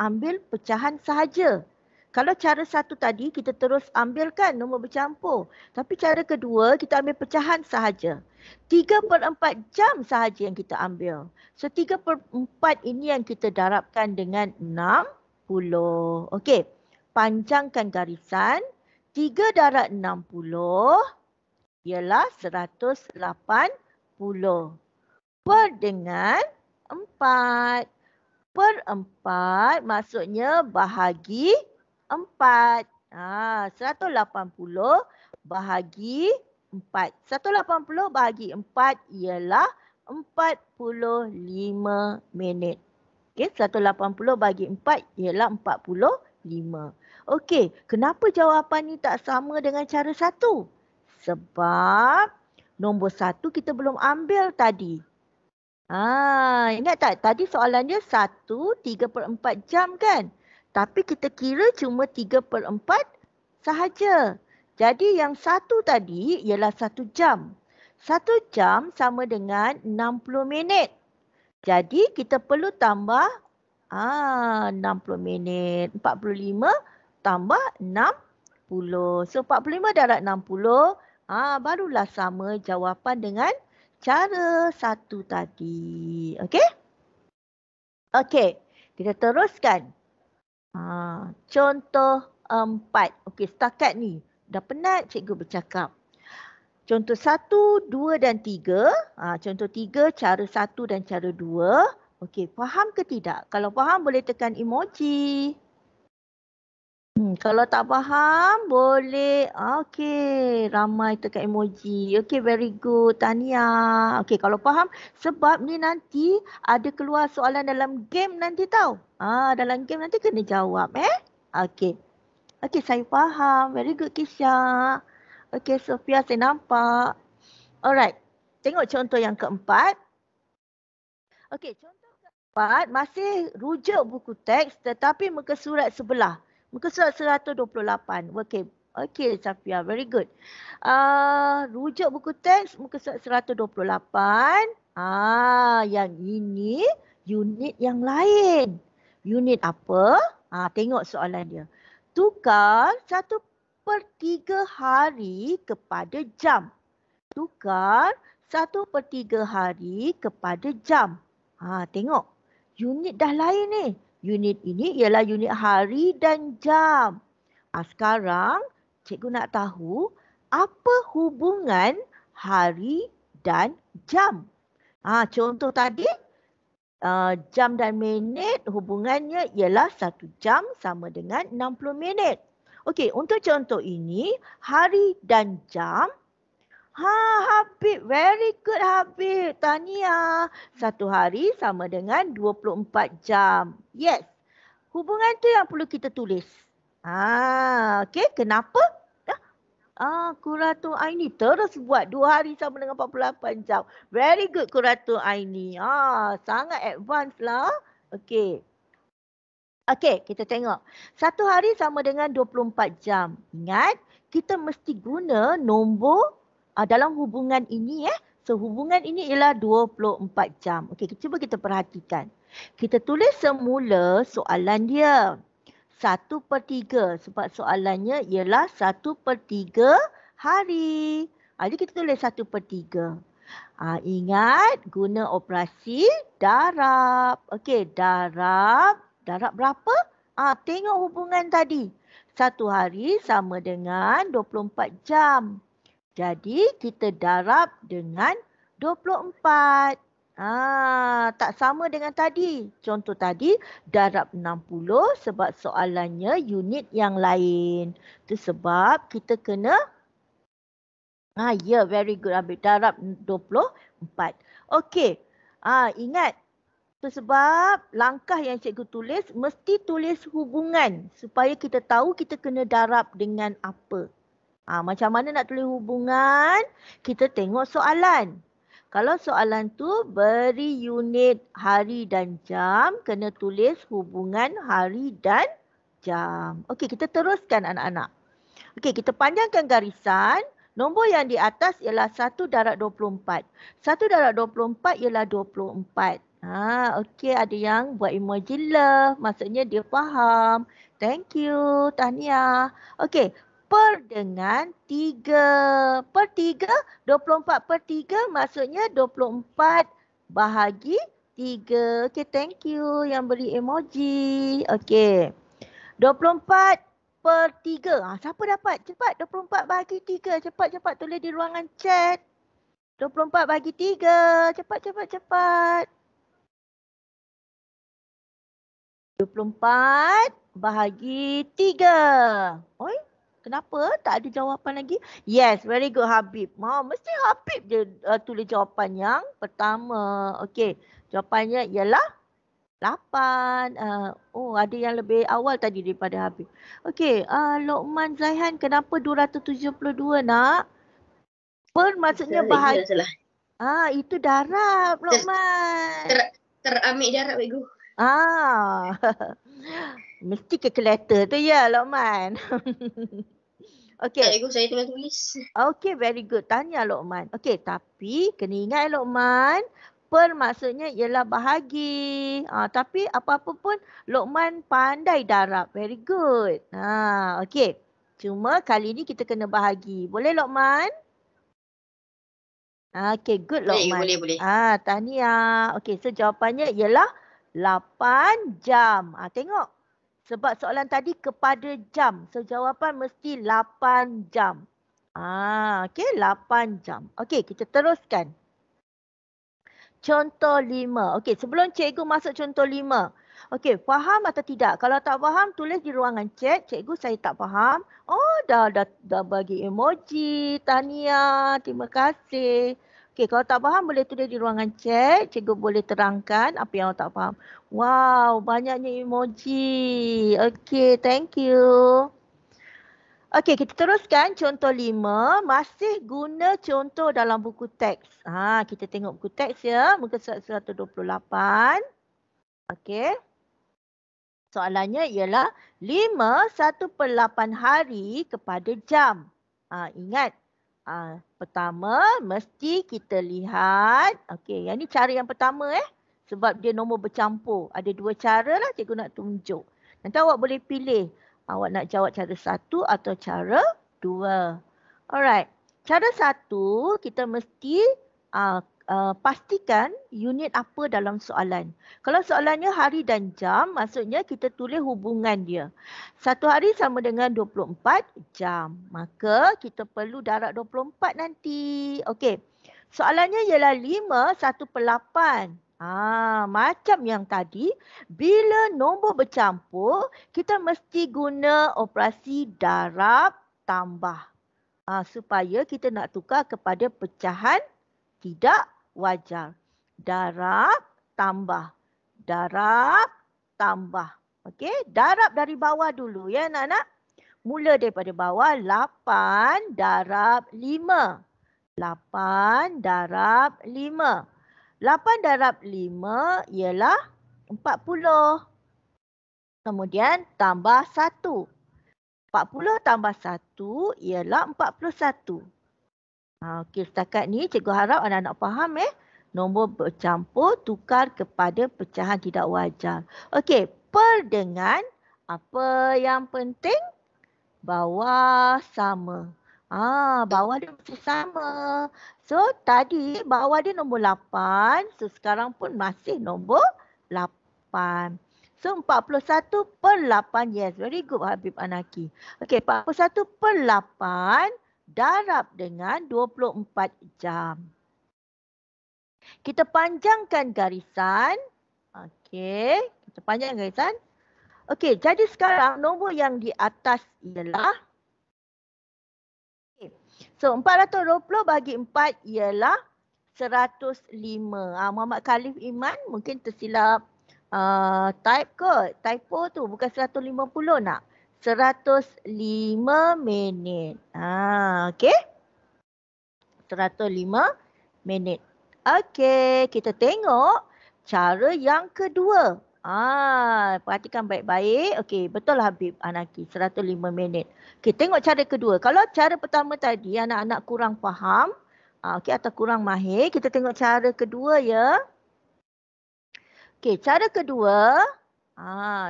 Ambil pecahan sahaja. Kalau cara satu tadi, kita terus ambilkan nombor bercampur. Tapi cara kedua, kita ambil pecahan sahaja. 3/4 jam sahaja yang kita ambil. So, 3/4 ini yang kita darabkan dengan 60. Okey. Panjangkan garisan. 3 darab 60. Ialah 180 per dengan 4. Per 4 maksudnya bahagi 4. 180 bahagi 4. 180 bahagi 4 ialah 45 minit. Okey, 180 bahagi 4 ialah 45. Okey, kenapa jawapan ni tak sama dengan cara satu? Sebab nombor 1 kita belum ambil tadi. Ingat tak? Tadi soalannya 3/4 jam kan? Tapi kita kira cuma 3/4 sahaja. Jadi yang satu tadi ialah 1 jam. 1 jam sama dengan 60 minit. Jadi kita perlu tambah 60 minit. 45 tambah 60. So 45 darab 60. Barulah sama jawapan dengan cara satu tadi. Okey? Okey. Kita teruskan. Contoh 4. Okey, setakat ni. Dah penat cikgu bercakap. Contoh 1, 2 dan 3. Contoh 3, cara 1 dan cara 2. Okey, faham ke tidak? Kalau faham boleh tekan emoji. Kalau tak faham boleh. Okey, ramai tekan emoji. Okey, very good. Tahniah. Okey, kalau faham sebab ni nanti ada keluar soalan dalam game nanti tau. Dalam game nanti kena jawab Okey. Okey, saya faham. Very good Kisha. Okey, Sophia saya nampak. Alright. Tengok contoh yang keempat. Okey, contoh keempat masih rujuk buku teks tetapi muka surat sebelah. Muka surat 128. Okey. Okey, Safia. Very good. Rujuk buku teks muka surat 128. Yang ini unit yang lain. Unit apa? Tengok soalan dia. Tukar 1/3 hari kepada jam. Tukar 1/3 hari kepada jam. Tengok. Unit dah lain ni. Unit ini ialah unit hari dan jam. Sekarang cikgu nak tahu apa hubungan hari dan jam. Contoh tadi jam dan minit hubungannya ialah 1 jam sama dengan 60 minit. Okey, untuk contoh ini hari dan jam. Habib. Very good Habib. Tahniah. 1 hari sama dengan 24 jam. Yes. Hubungan tu yang perlu kita tulis. Okey. Kenapa? Qurratu Aini terus buat 2 hari sama dengan 48 jam. Very good Qurratu Aini. Sangat advance lah. Okey. Okey, kita tengok. 1 hari sama dengan 24 jam. Ingat, kita mesti guna nombor dalam hubungan ini So hubungan ini ialah 24 jam. Okey, cuba kita perhatikan. Kita tulis semula soalan dia. 1/3 sebab soalannya ialah 1/3 hari. Jadi kita tulis 1/3. Ingat guna operasi darab. Okey, darab. Darab berapa? Tengok hubungan tadi. 1 hari sama dengan 24 jam. Jadi kita darab dengan 24. Tak sama dengan tadi. Contoh tadi darab 60 sebab soalannya unit yang lain. Itu sebab kita kena very good Habib. Darab 24. Okey. Ingat. Itu sebab langkah yang cikgu tulis mesti tulis hubungan supaya kita tahu kita kena darab dengan apa. Macam mana nak tulis hubungan? Kita tengok soalan. Kalau soalan tu beri unit hari dan jam, kena tulis hubungan hari dan jam. Okey, kita teruskan anak-anak. Okey, kita panjangkan garisan. Nombor yang di atas ialah 1/24. 1/24 ialah 24. Okey, ada yang buat emoji love. Maksudnya dia faham. Thank you. Tahniah. Okey. Per dengan 3. Per 3, 24/3 maksudnya 24 bahagi 3. Okey, thank you yang beri emoji. Okey. 24/3. Siapa dapat? Cepat 24 bahagi 3. Cepat tulis di ruangan chat. 24 bahagi 3. Cepat. 24 bahagi 3. Oi? Kenapa? Tak ada jawapan lagi? Yes, very good Habib. Mesti Habib je tulis jawapan yang pertama. Okey, jawapannya ialah 8. Ada yang lebih awal tadi daripada Habib. Okey, Lokman Zaihan, kenapa 272 nak? Per maksudnya bahagi. Itu darab Lokman. Terambil darab Cikgu. Mesti calculator tu ya Lokman. Okey. Cikgu, saya tengah tulis. Okey, very good. Tanya Lokman. Okey, tapi kena ingat Lokman, per maksudnya ialah bahagi. Tapi apa-apa pun Lokman pandai darab. Very good. Okey. Cuma kali ni kita kena bahagi. Boleh Lokman? Okey, good Lokman. Boleh. Tahniah. Okey, so jawapannya ialah 8 jam. Tengok. Sebab soalan tadi kepada jam. So jawapan mesti 8 jam. Okey, 8 jam. Okey, kita teruskan. contoh 5. Okey, sebelum cikgu masuk contoh 5. Okey, faham atau tidak? Kalau tak faham, tulis di ruangan chat. Cikgu, saya tak faham. Oh, dah bagi emoji. Tahniah. Terima kasih. Okey, kalau tak faham, boleh tulis di ruangan chat. Cikgu boleh terangkan apa yang tak faham. Wow, banyaknya emoji. Okey, thank you. Okey, kita teruskan contoh 5. Masih guna contoh dalam buku teks. Kita tengok buku teks ya. Muka surat 128. Okey. Soalannya ialah 5 1/8 hari kepada jam. Ingat. Pertama, mesti kita lihat. Okey, yang ni cara yang pertama sebab dia nombor bercampur. Ada 2 cara lah cikgu nak tunjuk. Nanti awak boleh pilih. Awak nak jawab cara 1 atau cara 2. Alright. Cara 1, kita mesti pastikan unit apa dalam soalan. Kalau soalannya hari dan jam, maksudnya kita tulis hubungan dia. 1 hari sama dengan 24 jam. Maka kita perlu darab 24 nanti. Okey. Soalannya ialah 5 1/8. Macam yang tadi, bila nombor bercampur, kita mesti guna operasi darab tambah. Supaya kita nak tukar kepada pecahan tidak wajar. Darab tambah. Darab tambah. Okey, darab dari bawah dulu ya anak-anak. Mula daripada bawah, 8 darab 5. 8 darab 5. 8 darab 5 ialah 40. Kemudian tambah 1. 40 tambah 1 ialah 41. Okey, setakat ni cikgu harap anak-anak faham nombor bercampur tukar kepada pecahan tidak wajar. Okey, per dengan apa yang penting? Bawah sama. Bawah dia mesti sama. So, tadi bawah dia nombor 8. So, sekarang pun masih nombor 8. So, 41/8. Yes, very good Habib Anaki. Okey, 41/8 darab dengan 24 jam. Kita panjangkan garisan. Okey, kita panjangkan garisan. Okey, jadi sekarang nombor yang di atas ialah so, 420 bagi 4 ialah 105. Muhammad Khalif Iman mungkin tersilap type kot. Typo tu bukan 150 nak. 105 minit. Okey. 105 minit. Okey, kita tengok cara yang kedua. Perhatikan baik-baik. Okey, betul Habib Anaki, 105 minit. Okey, tengok cara kedua. Kalau cara pertama tadi anak-anak kurang faham, okey, atau kurang mahir, kita tengok cara kedua ya. Okey, cara kedua,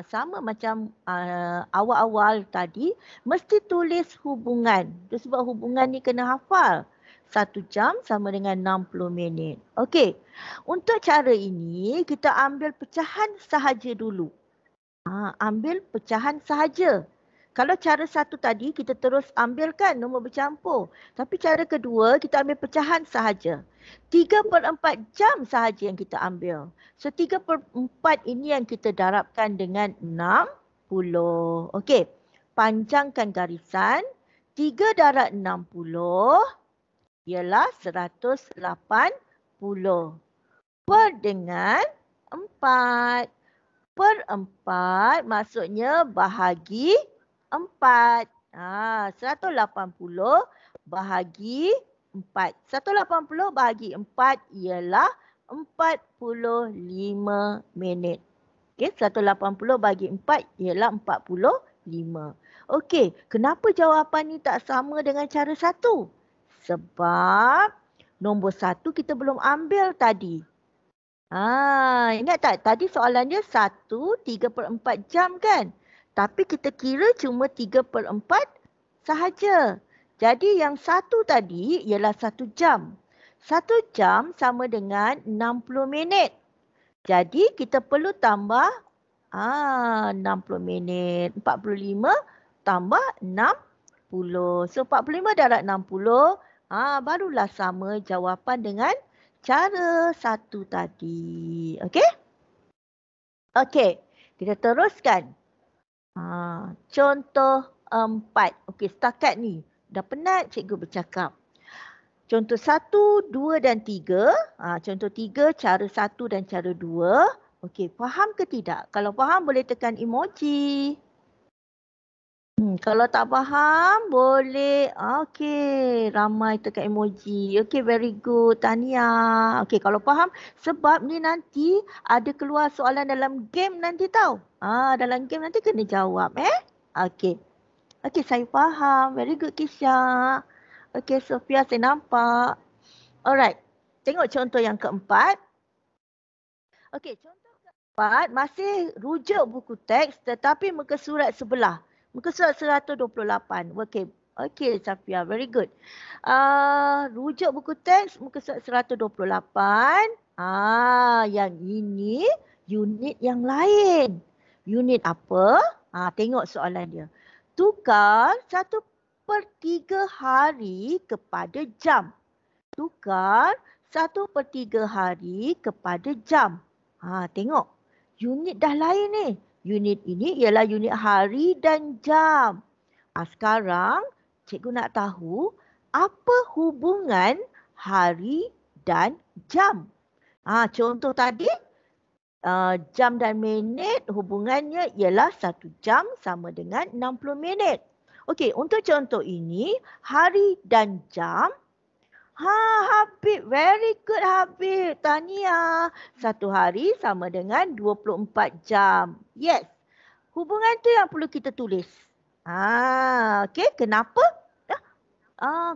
sama macam awal-awal tadi, mesti tulis hubungan. Itu sebab hubungan ni kena hafal. 1 jam sama dengan 60 minit. Okey. Untuk cara ini, kita ambil pecahan sahaja dulu. Ambil pecahan sahaja. Kalau cara 1 tadi, kita terus ambilkan nombor bercampur. Tapi cara kedua, kita ambil pecahan sahaja. 3/4 jam sahaja yang kita ambil. So, 3/4 ini yang kita darabkan dengan 60. Okey. Panjangkan garisan. 3 darab 60. Ialah 180 per dengan 4. Per 4 maksudnya bahagi 4. 180 bahagi 4. 180 bahagi 4 ialah 45 minit. Okey, 180 bagi 4 ialah 45. Okey, kenapa jawapan ni tak sama dengan cara 1? Sebab nombor 1 kita belum ambil tadi. Ingat tak? Tadi soalannya 1 3/4 jam kan? Tapi kita kira cuma 3/4 sahaja. Jadi yang 1 tadi ialah 1 jam. 1 jam sama dengan 60 minit. Jadi kita perlu tambah 60 minit. 45 tambah 60. So 45 darab 60. Barulah sama jawapan dengan cara satu tadi. Okey? Okey, kita teruskan. Contoh 4. Okey, setakat ni dah penat cikgu bercakap. Contoh 1, 2 dan 3. Contoh 3, cara 1 dan cara 2. Okey, faham ke tidak? Kalau faham boleh tekan emoji. Kalau tak faham boleh. Okey, ramai tekan emoji. Okey, very good. Tahniah. Okey, kalau faham sebab ni nanti ada keluar soalan dalam game nanti tau. Dalam game nanti kena jawab Okey. Okey, saya faham. Very good, Kisha. Okey, Sophia saya nampak. Alright. Tengok contoh yang keempat. Okey, contoh keempat masih rujuk buku teks tetapi muka surat sebelah. Muka surat 128. Okey. Okey, Sophia. Very good. Rujuk buku teks muka surat 128. Yang ini unit yang lain. Unit apa? Tengok soalan dia. Tukar 1/3 hari kepada jam. Tukar 1/3 hari kepada jam. Tengok. Unit dah lain ni. Unit ini ialah unit hari dan jam. Sekarang cikgu nak tahu apa hubungan hari dan jam. Contoh tadi jam dan minit hubungannya ialah 1 jam sama dengan 60 minit. Okey, untuk contoh ini hari dan jam. Habib, very good Habib. Tahniah. 1 hari sama dengan 24 jam. Yes. Hubungan tu yang perlu kita tulis. Okey, kenapa?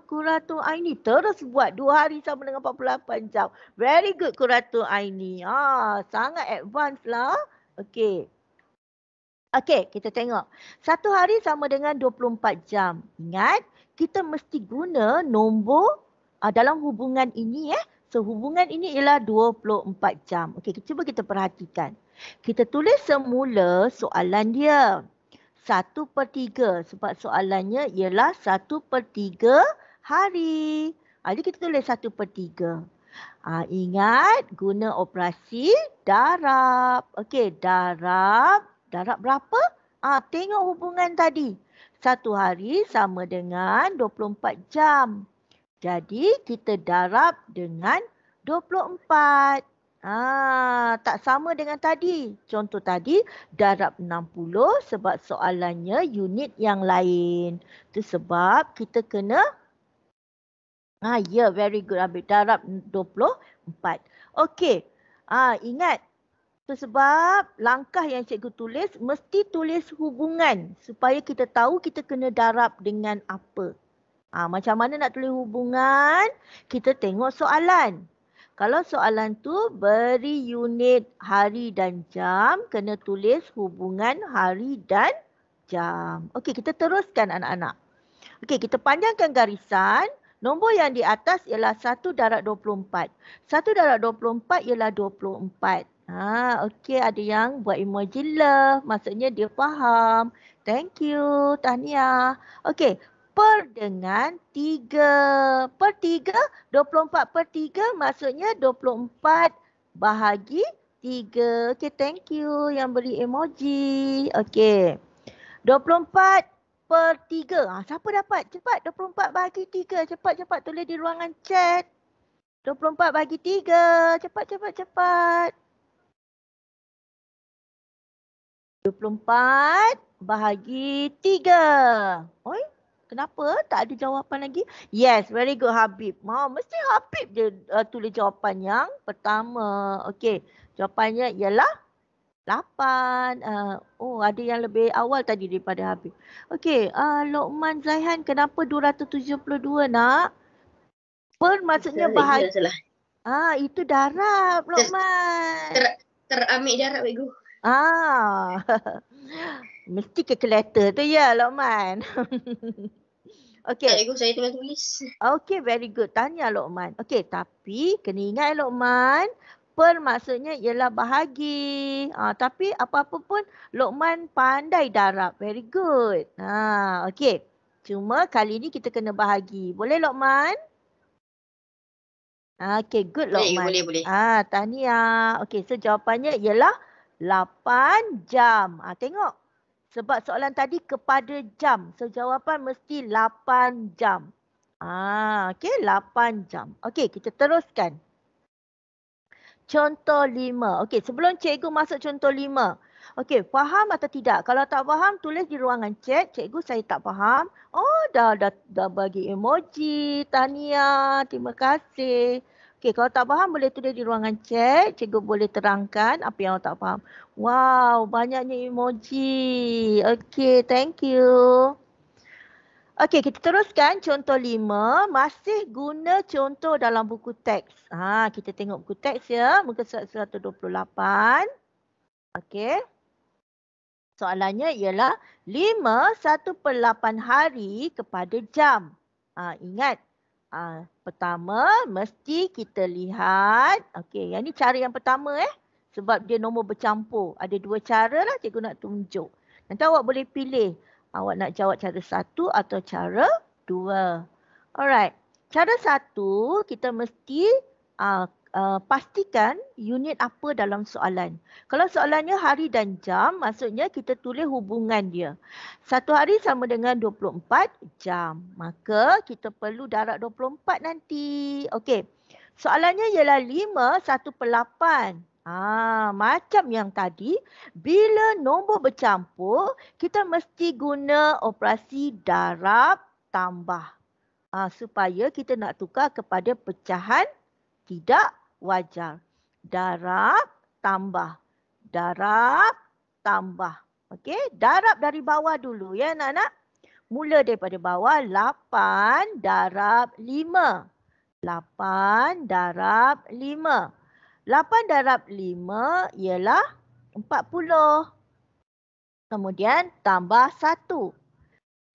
Qurratu Aini terus buat 2 hari sama dengan 48 jam. Very good Qurratu Aini. Sangat advance lah. Okey. Okey, kita tengok. 1 hari sama dengan 24 jam. Ingat, kita mesti guna nombor dalam hubungan ini So, hubungan ini ialah 24 jam. Okey, cuba kita perhatikan. Kita tulis semula soalan dia. 1/3 sebab soalannya ialah 1/3 hari. Jadi kita tulis 1/3. Ingat guna operasi darab. Okey, darab. Darab berapa? Tengok hubungan tadi. 1 hari sama dengan 24 jam. Jadi kita darab dengan 24. Tak sama dengan tadi. Contoh tadi darab 60 sebab soalannya unit yang lain. Itu sebab kita kena very good Habib. Darab 24. Okey. Ingat. Itu sebab langkah yang cikgu tulis mesti tulis hubungan supaya kita tahu kita kena darab dengan apa. Macam mana nak tulis hubungan? Kita tengok soalan. Kalau soalan tu beri unit hari dan jam, kena tulis hubungan hari dan jam. Okey, kita teruskan anak-anak. Okey, kita panjangkan garisan. Nombor yang di atas ialah 1/24. 1/24 ialah 24. Okey, ada yang buat emoji love. Maksudnya dia faham. Thank you. Tahniah. Okey. Per dengan 3. Per 3, 24/3 maksudnya 24 bahagi 3. Okey, thank you yang beri emoji. Okey. 24/3. Siapa dapat? Cepat 24 bahagi 3. Cepat tulis di ruangan chat. 24 bahagi 3. Cepat. 24 bahagi 3. Oi? Kenapa? Tak ada jawapan lagi? Yes, very good Habib. Mesti Habib je tulis jawapan yang pertama. Okey, jawapannya ialah 8. Ada yang lebih awal tadi daripada Habib. Okey, Lokman Zaihan, kenapa 272 nak? Per maksudnya bahagi. Itu darab Lokman. Terambil darab Cikgu. Mesti kalkulator tu ya Lokman. Okey. Cikgu, saya tengah tulis. Okey, very good. Tanya Lokman. Okey, tapi kena ingat Lokman, per maksudnya ialah bahagi. Tapi apa-apa pun Lokman pandai darab. Very good. Okey. Cuma kali ni kita kena bahagi. Boleh Lokman? Okay, good Boleh, Lokman. boleh. Tahniah. Okay, so jawapannya ialah 8 jam. Tengok. Sebab soalan tadi kepada jam. So jawapan mesti 8 jam. Okay, 8 jam. Okay, kita teruskan. Contoh 5. Okey, sebelum cikgu masuk contoh 5. Okey, faham atau tidak? Kalau tak faham, tulis di ruangan chat. Cikgu, saya tak faham. Oh, dah bagi emoji. Tahniah. Terima kasih. Okey, kalau tak faham, boleh tulis di ruangan chat. Cikgu boleh terangkan apa yang tak faham. Wow, banyaknya emoji. Okey, thank you. Okey, kita teruskan contoh 5. Masih guna contoh dalam buku teks. Kita tengok buku teks ya. Muka surat 128. Okey. Soalannya ialah 5/1/8 hari kepada jam. Ingat. Pertama, mesti kita lihat. Okey, yang ni cara yang pertama Sebab dia nombor bercampur. Ada 2 cara lah cikgu nak tunjuk. Nanti awak boleh pilih. Awak nak jawab cara 1 atau cara 2. Alright. Cara 1, kita mesti pastikan unit apa dalam soalan. Kalau soalannya hari dan jam, maksudnya kita tulis hubungan dia. 1 hari sama dengan 24 jam. Maka kita perlu darab 24 nanti. Okey. Soalannya ialah 5/1/8. Macam yang tadi, bila nombor bercampur, kita mesti guna operasi darab tambah. Supaya kita nak tukar kepada pecahan tidak wajar. Darab tambah. Darab tambah. Okey, darab dari bawah dulu ya anak-anak. Mula daripada bawah, 8 darab 5. 8 darab 5. 8 darab 5 ialah 40. Kemudian tambah 1.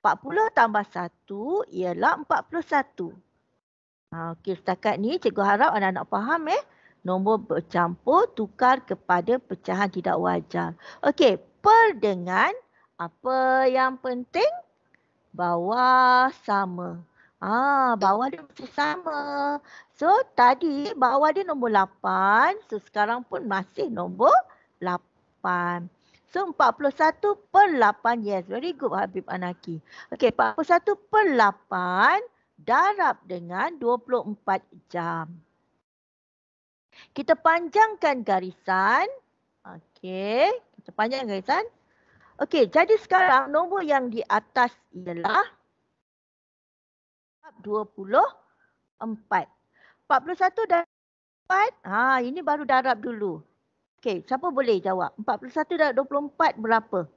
40 tambah 1 ialah 41. Okey, setakat ni cikgu harap anak-anak faham Nombor bercampur tukar kepada pecahan tidak wajar. Okey, per dengan apa yang penting? Bawah sama. Bawah dia mesti sama. So, tadi bawah dia nombor 8. So, sekarang pun masih nombor 8. So, 41/8. Yes, very good Habib Anaki. Okey, 41/8 darab dengan 24 jam. Kita panjangkan garisan. Okey, kita panjangkan garisan. Okey, jadi sekarang nombor yang di atas ialah 24. 41 darab 4. Ini baru darab dulu. Okey, siapa boleh jawab? 41 darab 24 berapa?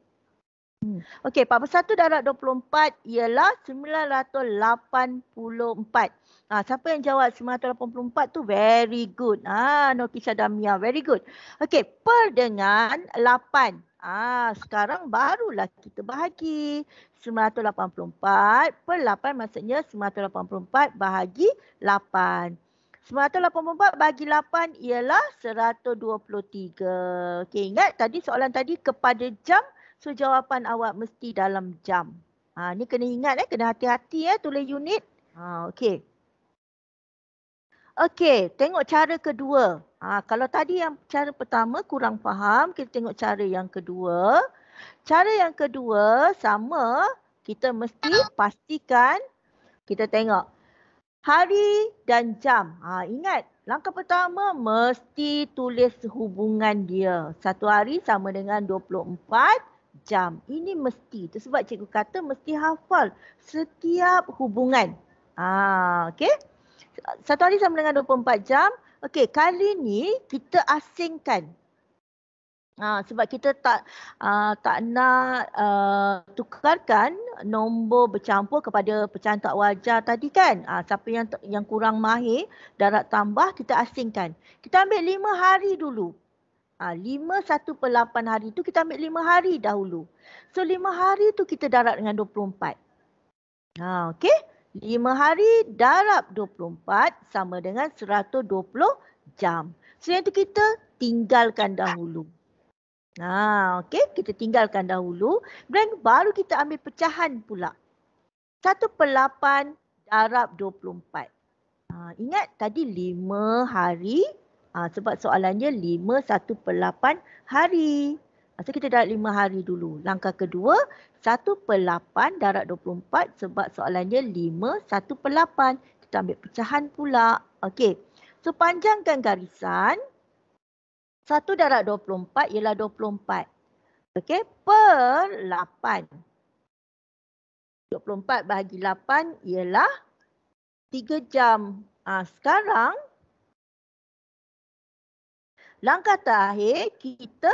Okey, 41 darab 24 ialah 984. Siapa yang jawab 984 tu very good. Nokisha Damia, very good. Okey, per dengan 8. Sekarang barulah kita bahagi. 984 per 8 maksudnya 984 bahagi 8. 984 bagi 8 ialah 123. Okey, ingat tadi soalan tadi kepada jam. So, jawapan awak mesti dalam jam. Ni kena ingat kena hati-hati tulis unit. Okey. Okey, tengok cara kedua. Kalau tadi yang cara pertama kurang faham, kita tengok cara yang kedua. Cara yang kedua sama, kita mesti pastikan kita tengok hari dan jam. Ingat, langkah pertama mesti tulis hubungan dia. 1 hari sama dengan 24 jam. Ini mesti. Itu sebab cikgu kata mesti hafal setiap hubungan. Okey. 1 hari sama dengan 24 jam. Okey, kali ni kita asingkan. Sebab kita tak nak tukarkan nombor bercampur kepada pecahan tak wajar tadi kan. Siapa yang kurang mahir darab tambah kita asingkan. Kita ambil 5 hari dulu. 5/1/8 hari tu kita ambil 5 hari dahulu. So 5 hari tu kita darab dengan 24. Okey. 5 hari darab 24 sama dengan 120 jam. So yang tu kita tinggalkan dahulu. Okey, kita tinggalkan dahulu. Dan baru kita ambil pecahan pula. 1/8 darab 24. Ingat tadi 5 hari. Sebab soalannya 5 1/8 hari. So kita darat 5 hari dulu. Langkah kedua, 1/8 darat 24 sebab soalannya 5 1/8. Kita ambil pecahan pula. Okey. So panjangkan garisan. 1 darat 24 ialah 24. Okey, per 8. 24 bahagi 8 ialah 3 jam. Sekarang langkah terakhir kita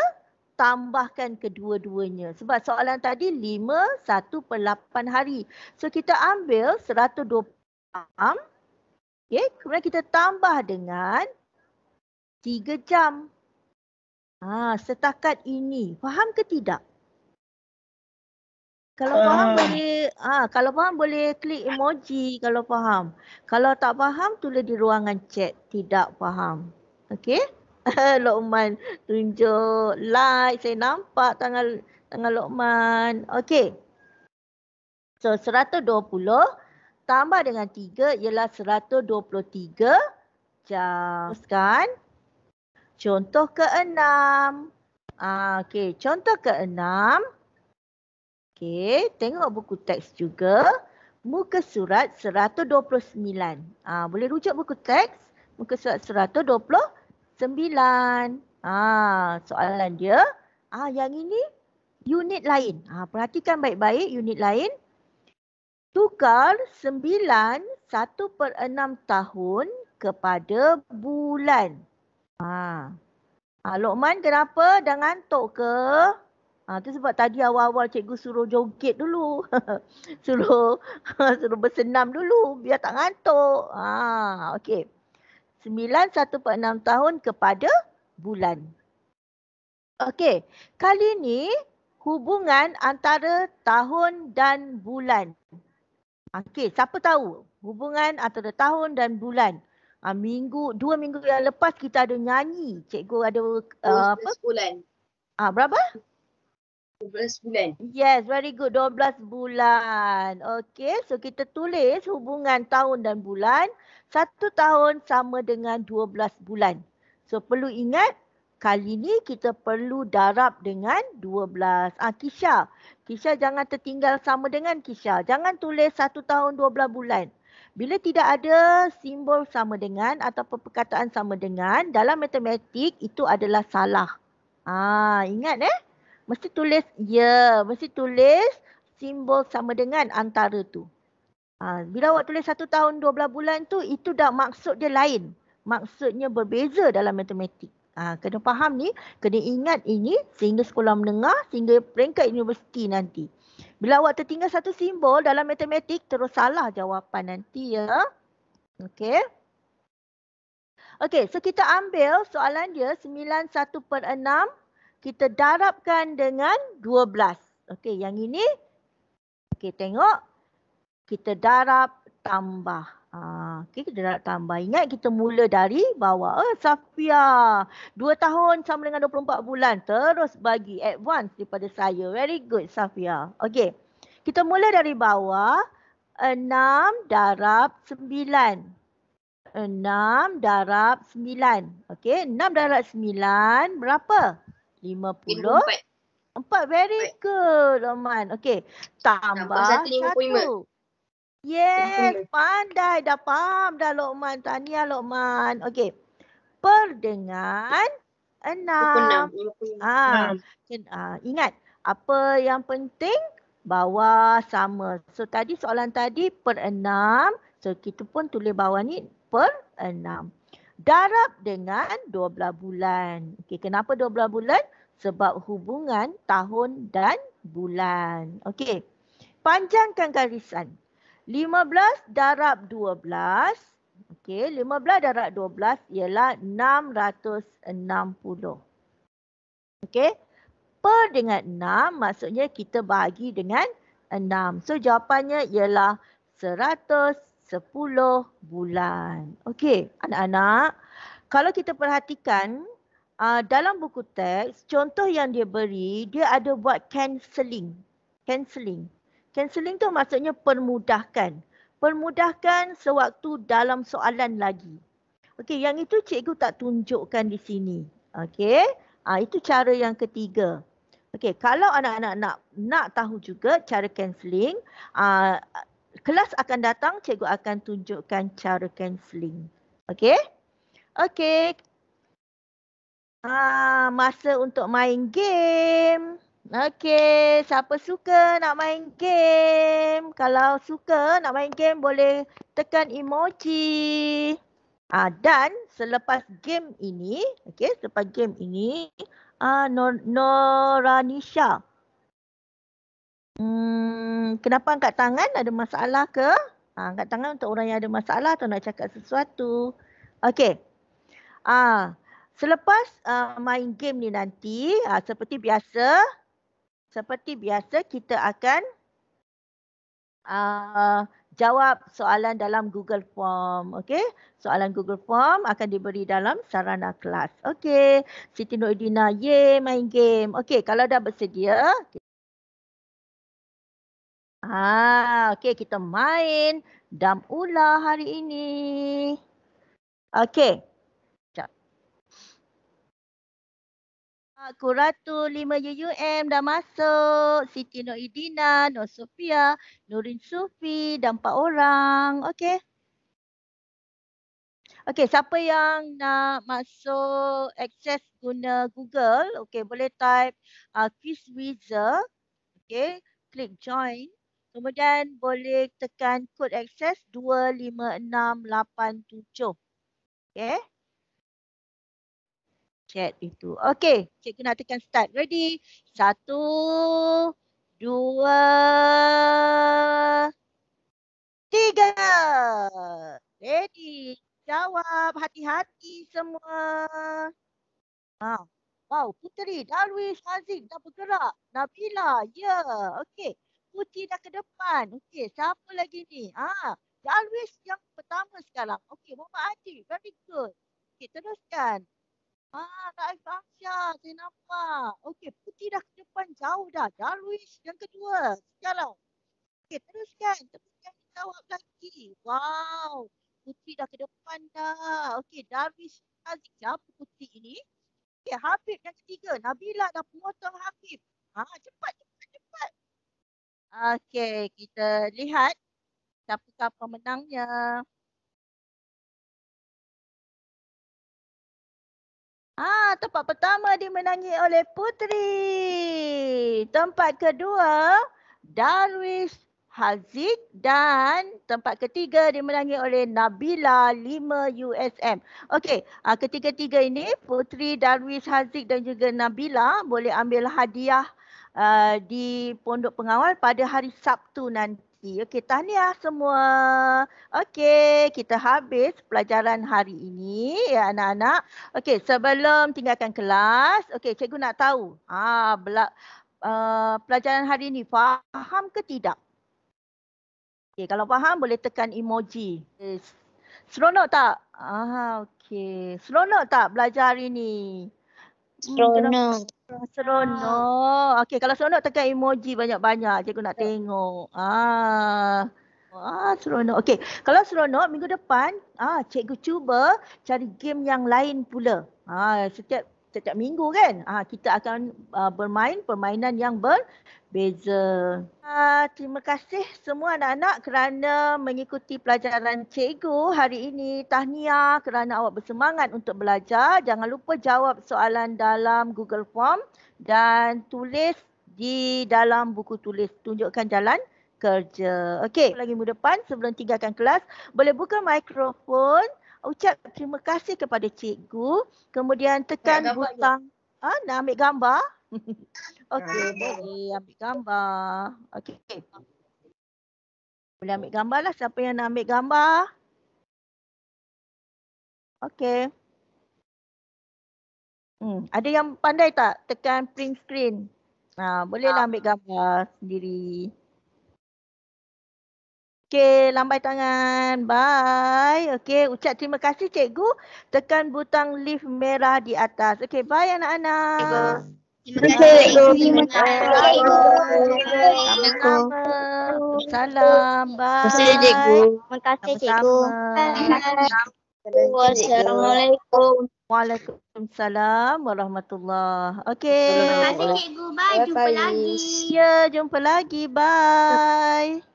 tambahkan kedua-duanya. Sebab soalan tadi 5 1/8 hari. So kita ambil 120 jam. Okay, kemudian kita tambah dengan 3 jam. Setakat ini. Faham ke tidak? Kalau faham boleh klik emoji kalau faham. Kalau tak faham tulis di ruangan chat tidak faham. Okey? Lokman tunjuk like, saya nampak tangan Lokman. Okey. So 120 tambah dengan 3 ialah 123 jam. Teruskan. Contoh ke-6. Okey, contoh ke-6. Okey, tengok buku teks juga. Muka surat 129. Boleh rujuk buku teks. Muka surat 129. Soalan dia. Yang ini unit lain. Perhatikan baik-baik unit lain. Tukar 9 1/6 tahun kepada bulan. Lokman kenapa? Dah ngantuk ke? Tu sebab tadi awal-awal cikgu suruh joget dulu. suruh bersenam dulu biar tak ngantuk. Okey. 9 1/6 tahun kepada bulan. Okey. Kali ni hubungan antara tahun dan bulan. Okey, siapa tahu hubungan antara tahun dan bulan? 2 minggu yang lepas kita ada nyanyi. Cikgu ada 12 bulan. Berapa? 12 bulan. Yes, very good. 12 bulan. Okey, so kita tulis hubungan tahun dan bulan. 1 tahun sama dengan 12 bulan. So perlu ingat, kali ni kita perlu darab dengan 12. Kisha jangan tertinggal sama dengan Kisha. Jangan tulis 1 tahun 12 bulan. Bila tidak ada simbol sama dengan atau perkataan sama dengan, dalam matematik itu adalah salah. Ingat mesti tulis mesti tulis simbol sama dengan antara tu. Bila awak tulis 1 tahun 12 bulan tu, itu dah maksud dia lain. Maksudnya berbeza dalam matematik. Kena faham ni, kena ingat ini sehingga sekolah menengah, sehingga peringkat universiti nanti. Bila awak tertinggal satu simbol dalam matematik, terus salah jawapan nanti ya. Okey. Okey, so kita ambil soalan dia 9 1/6. Kita darabkan dengan 12. Okey, yang ini. Okey, tengok. Kita darab tambah. Okey, kita darab tambah. Ingat kita mula dari bawah. Safia. 2 tahun sama dengan 24 bulan. Terus bagi advance daripada saya. Very good, Safia. Okey. Kita mula dari bawah. 6 darab 9. 6 darab 9. Okey, 6 darab 9 berapa? 54. Very good, Roman. Okey, tambah 1. Yes, pandai. Dah faham dah Lokman. Tahniah Lokman. Okey, per dengan 6. Ingat, apa yang penting? Bawah sama. So tadi soalan tadi per 6. So kita pun tulis bawah ni per 6. Darab dengan 12 bulan. Okey, kenapa 12 bulan? Sebab hubungan tahun dan bulan. Okey. Panjangkan garisan. 15 darab 12. Okey, 15 darab 12 ialah 660. Okey. Per dengan 6 maksudnya kita bahagi dengan 6. So jawapannya ialah 110 bulan. Okey, anak-anak. Kalau kita perhatikan dalam buku teks, contoh yang dia beri, dia ada buat cancelling. Cancelling tu maksudnya permudahkan. permudahkan sewaktu dalam soalan lagi. Okey, yang itu cikgu tak tunjukkan di sini. Okey, itu cara yang ketiga. Okey, kalau anak-anak nak tahu juga cara cancelling, kelas akan datang, cikgu akan tunjukkan cara cancelling. Okey? Okey. Masa untuk main game. Okey, siapa suka nak main game? Kalau suka nak main game boleh tekan emoji. Dan selepas game ini, okey, selepas game ini, Noranisha. Kenapa angkat tangan? Ada masalah ke? Angkat tangan untuk orang yang ada masalah atau nak cakap sesuatu. Okey. Selepas main game ni nanti, seperti biasa kita akan jawab soalan dalam Google Form. Okey, soalan Google Form akan diberi dalam sarana kelas. Okey, Siti Noridina, main game. Okey, kalau dah bersedia. Okey, kita main dam ular hari ini. Okey. Aku Ratu 5 UUM dah masuk. Siti Noridina, Nur Sofia, Nurin Sufi dan 4 orang. Okey. Okey, siapa yang nak masuk akses guna Google, okey, boleh type Quizwizard. Okey, klik join. Kemudian boleh tekan kod akses 25687. Okey. Chat itu. Okey, cikgu nak tekan start. Ready? 1, 2, 3. Ready. Jawab. Hati-hati semua. Wow, Puteri, Darwish, Haziq dah bergerak. Nabila, ya. Okey. Putri dah ke depan. Okey, siapa lagi ni? Darwish yang pertama sekarang. Okey, Muhammad Adi. Very good. Okey, teruskan. Raif Amsyah, saya nampak. Okey, Putri dah ke depan jauh dah. Darwish yang kedua sekarang. Okey, teruskan. Teruskan jawab lagi. Wow, Putri dah ke depan dah. Okey, Darwish, Haziq. Siapa Putri ini? Okey, Habib yang ketiga. Nabila dah potong Habib. Cepat. Okey, kita lihat siapakah pemenangnya. Tempat pertama dimenangi oleh Putri. Tempat kedua, Darwish Haziq dan tempat ketiga dimenangi oleh Nabila 5 USM. Okey, ketiga-tiga ini Putri, Darwish, Haziq dan juga Nabila boleh ambil hadiah di Pondok Pengawal pada hari Sabtu nanti. Okey, tahniah semua. Okey, kita habis pelajaran hari ini ya anak-anak. Okey, sebelum tinggalkan kelas, okey, cikgu nak tahu, pelajaran hari ini faham ke tidak? Okey, kalau faham boleh tekan emoji. Seronok tak? Okey. Seronok tak belajar hari ini? Seronok. Seronok. Okey, kalau seronok tekan emoji banyak-banyak. Cikgu nak tengok. Seronok. Okey, kalau seronok minggu depan, cikgu cuba cari game yang lain pula. Setiap minggu kan, kita akan bermain permainan yang berbeza. Terima kasih semua anak-anak kerana mengikuti pelajaran cikgu hari ini. Tahniah kerana awak bersemangat untuk belajar. Jangan lupa jawab soalan dalam Google Form dan tulis di dalam buku tulis. Tunjukkan jalan kerja. Okey, lagi minggu depan sebelum tinggalkan kelas, boleh buka mikrofon, ucap terima kasih kepada cikgu, kemudian tekan butang. Nak ambil gambar? Okey, boleh ambil gambar. Okey. Boleh ambil gambar lah. Siapa yang nak ambil gambar? Okey. Ada yang pandai tak tekan print screen? Bolehlah ambil gambar sendiri. Okey, lambai tangan. Bye. Okey, ucap terima kasih cikgu. Tekan butang leave merah di atas. Okey, bye anak-anak. Terima kasih, cikgu. Terima kasih. Sama-sama. Salam. Bye. Terima kasih, cikgu. Sama-sama. Wassalamualaikum. Waalaikumsalam warahmatullahi. Okey. Terima kasih, cikgu. Bye. Jumpa lagi. Ya, jumpa lagi. Bye.